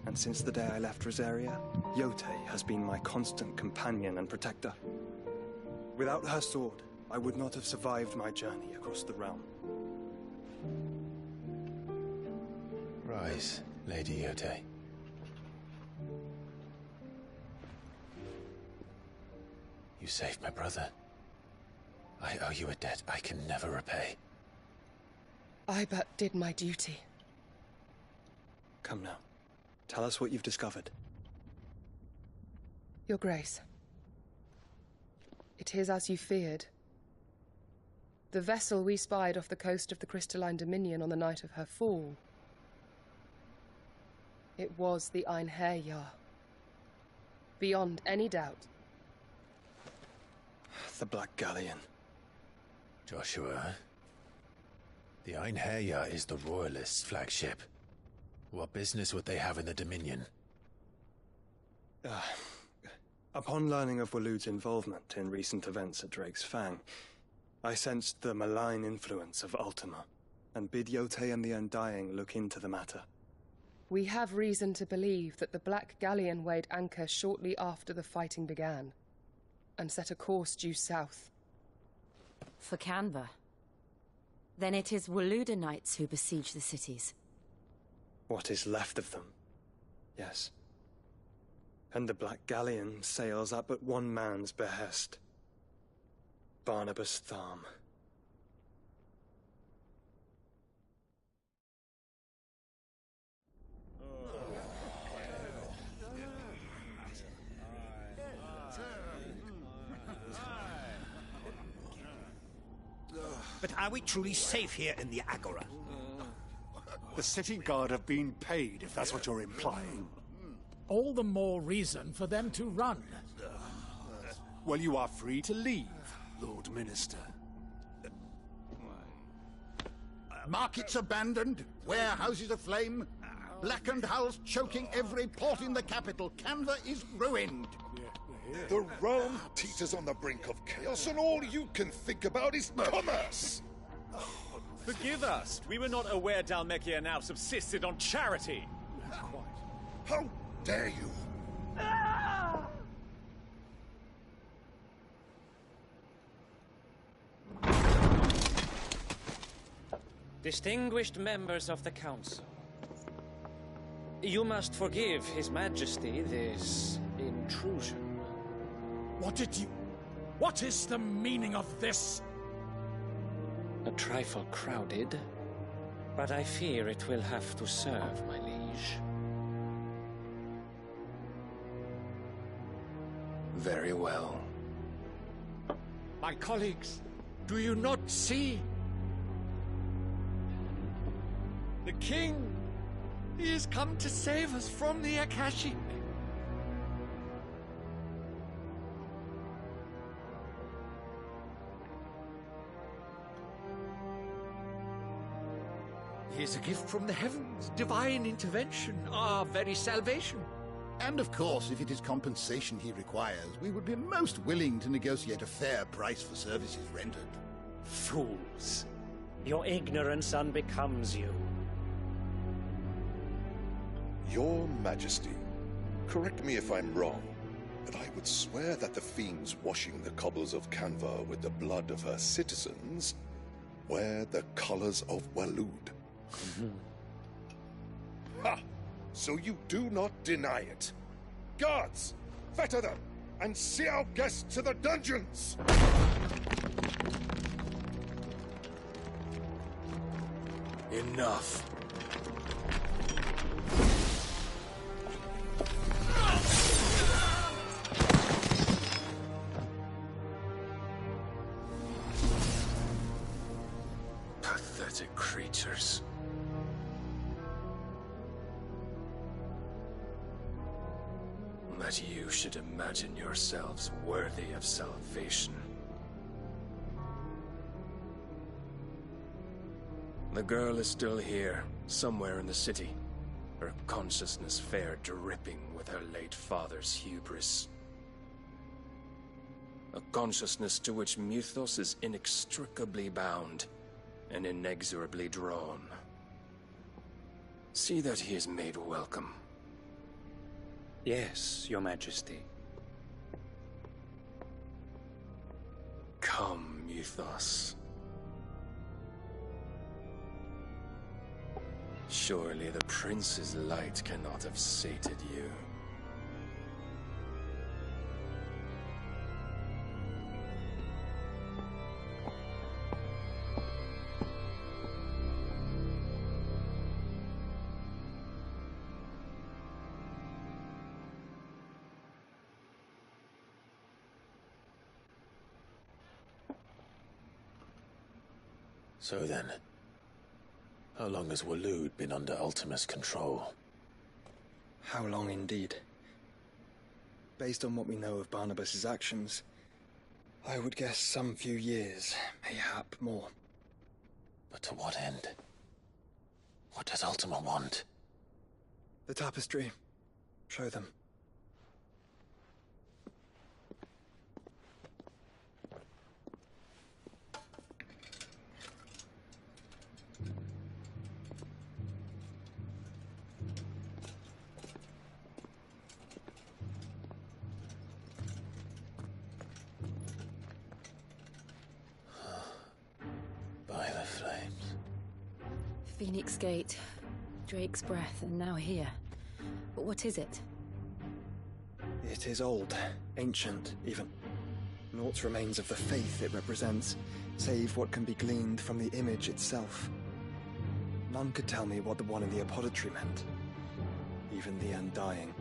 And since the day I left Rosaria, Yote has been my constant companion and protector. Without her sword, I would not have survived my journey across the realm. Rise, Lady Yote. You saved my brother. I owe you a debt I can never repay. I but did my duty. Come now. Tell us what you've discovered. Your Grace. It is as you feared. The vessel we spied off the coast of the Crystalline Dominion on the night of her fall. It was the Einherjar. Beyond any doubt. The Black Galleon. Joshua, the Einherjar is the Royalists' flagship. What business would they have in the Dominion? Upon learning of Waloed's involvement in recent events at Drake's Fang, I sensed the malign influence of Ultima, and bid Yote and the Undying look into the matter. We have reason to believe that the Black Galleon weighed anchor shortly after the fighting began, and set a course due south. For Canva. Then it is Waloed Knights who besiege the cities. What is left of them, yes. And the Black Galleon sails at but one man's behest. Barnabas Tharm. But are we truly safe here in the Agora? The city guard have been paid, if that's what you're implying. All the more reason for them to run. Well, you are free to leave, Lord Minister. Markets abandoned, warehouses aflame, blackened hulls choking every port in the capital. Canva is ruined. The realm teeters on the brink of chaos, and all you can think about is commerce. Forgive us. We were not aware Dhalmekia now subsisted on charity. How dare you? Distinguished members of the Council, you must forgive His Majesty this intrusion. What is the meaning of this? A trifle crowded, but I fear it will have to serve, my liege. Very well. My colleagues, do you not see? The king! He has come to save us from the Akashic. He is a gift from the heavens, divine intervention, our very salvation. And of course, if it is compensation he requires, we would be most willing to negotiate a fair price for services rendered. Fools. Your ignorance unbecomes you. Your Majesty, correct me if I'm wrong, but I would swear that the fiends washing the cobbles of Canva with the blood of her citizens wear the colors of Waloed. Ha! So you do not deny it. Guards, fetter them, and see our guests to the dungeons! Enough. Pathetic creatures. That you should imagine yourselves worthy of salvation. The girl is still here, somewhere in the city, her consciousness fair dripping with her late father's hubris. A consciousness to which Mythos is inextricably bound and inexorably drawn. See that he is made welcome. Yes, Your Majesty. Come, Mythos. Surely the prince's light cannot have sated you. So then, how long has Waloed been under Ultima's control? How long indeed? Based on what we know of Barnabas's actions, I would guess some few years, mayhap more. But to what end? What does Ultima want? The tapestry. Show them. By the flames. Phoenix Gate, Drake's Breath, and now here. But what is it? It is old, ancient, even. Naught remains of the faith it represents, save what can be gleaned from the image itself. None could tell me what the one in the apothecary meant, even the Undying.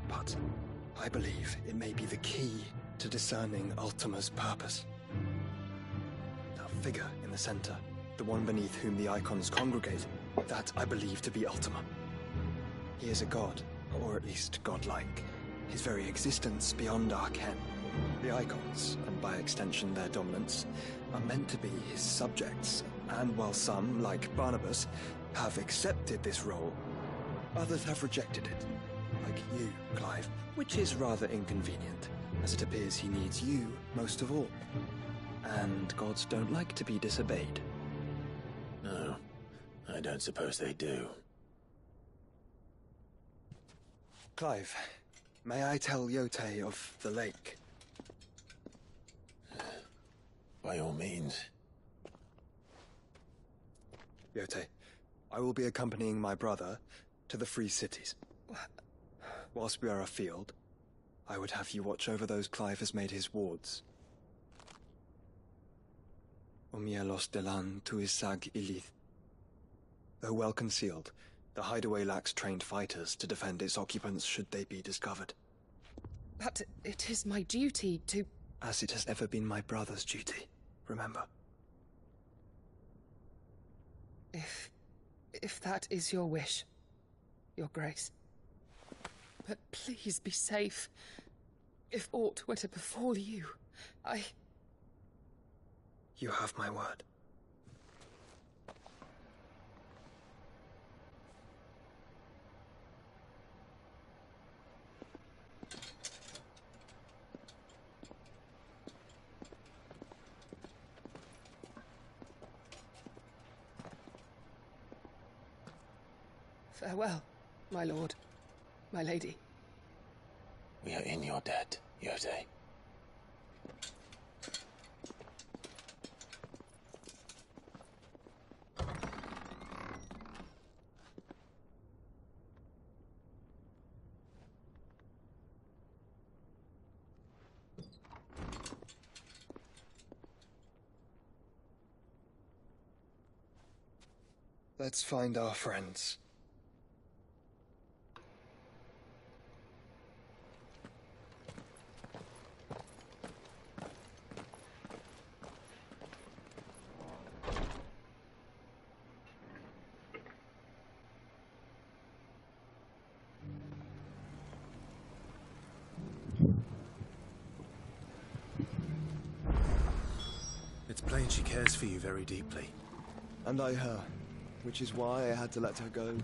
But I believe it may be the key to discerning Ultima's purpose. That figure in the center, the one beneath whom the icons congregate, that I believe to be Ultima. He is a god, or at least godlike, his very existence beyond our ken. The icons, and by extension their dominants, are meant to be his subjects, and while some, like Barnabas, have accepted this role, others have rejected it, like you, Clive, which is rather inconvenient, as it appears he needs you most of all. And gods don't like to be disobeyed. No, I don't suppose they do. Clive, may I tell Yote of the lake? By all means. Yote, I will be accompanying my brother to the Free Cities. Whilst we are afield, I would have you watch over those Clive has made his wards. Omielos delan tuisag ilith. Though well concealed, the hideaway lacks trained fighters to defend its occupants should they be discovered. But it is my duty to... As it has ever been my brother's duty, remember. If that is your wish, Your Grace. But please be safe. If aught were to befall you, You have my word. Farewell, my lord, my lady. We are in your debt, Yode. Let's find our friends. It's plain she cares for you very deeply. And I her, which is why I had to let her go.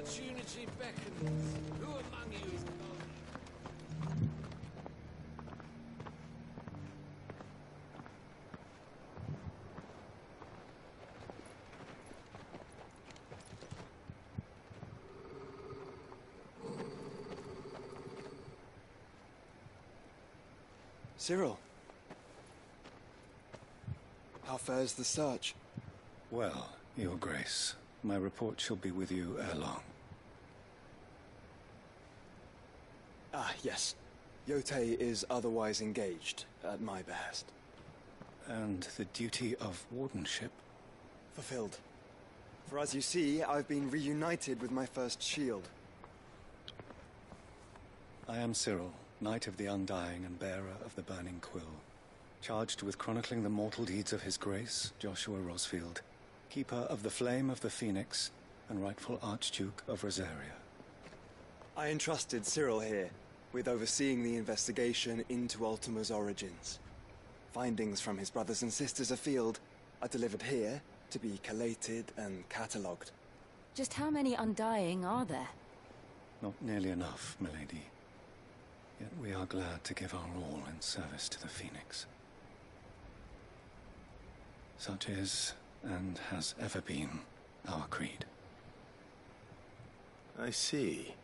Opportunity beckons. Who among you is Cyril. How fares the search? Well, Your Grace, my report shall be with you ere long. Ah, yes. Yotei is otherwise engaged, at my behest. And the duty of wardenship? Fulfilled. For as you see, I've been reunited with my first shield. I am Cyril, Knight of the Undying and bearer of the Burning Quill, charged with chronicling the mortal deeds of His Grace, Joshua Rosfield, Keeper of the Flame of the Phoenix, and rightful Archduke of Rosaria. I entrusted Cyril here with overseeing the investigation into Ultima's origins. Findings from his brothers and sisters afield are delivered here to be collated and catalogued. Just how many Undying are there? Not nearly enough, milady. Yet we are glad to give our all in service to the Phoenix. Such is, and has ever been, our creed. I see.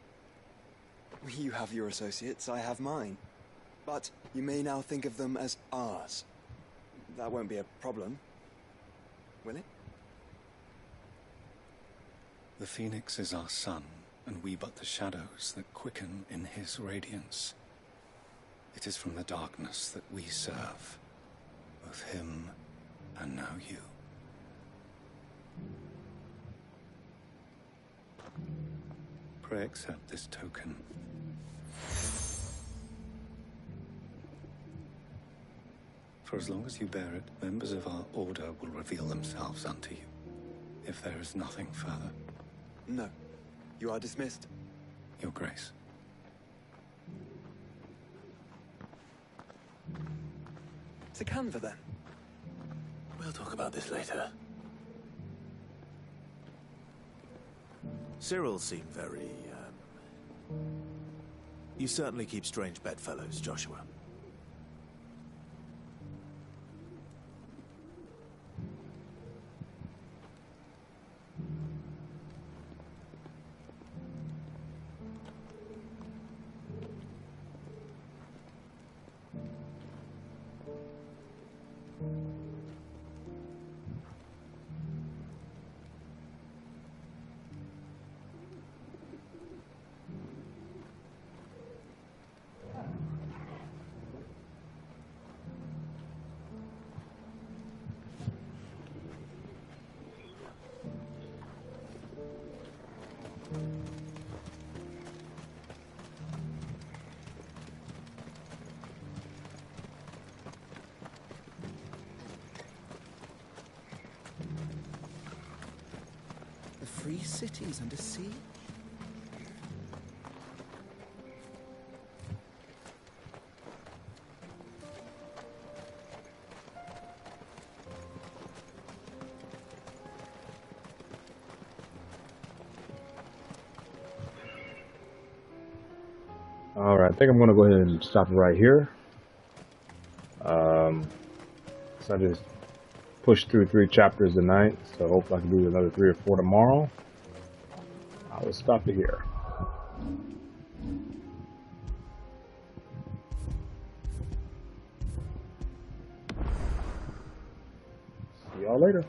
You have your associates, I have mine. But you may now think of them as ours. That won't be a problem, will it? The Phoenix is our sun, and we but the shadows that quicken in his radiance. It is from the darkness that we serve, both him and now you. Pray accept this token. For as long as you bear it, members of our order will reveal themselves unto you, if there is nothing further. No. You are dismissed. Your Grace. To Canva, then. We'll talk about this later. Cyril seemed very, You certainly keep strange bedfellows, Joshua. The free cities under sea? Alright, I think I'm going to go ahead and stop it right here. So I just pushed through 3 chapters tonight, so hopefully I can do another 3 or 4 tomorrow. I will stop it here. See y'all later.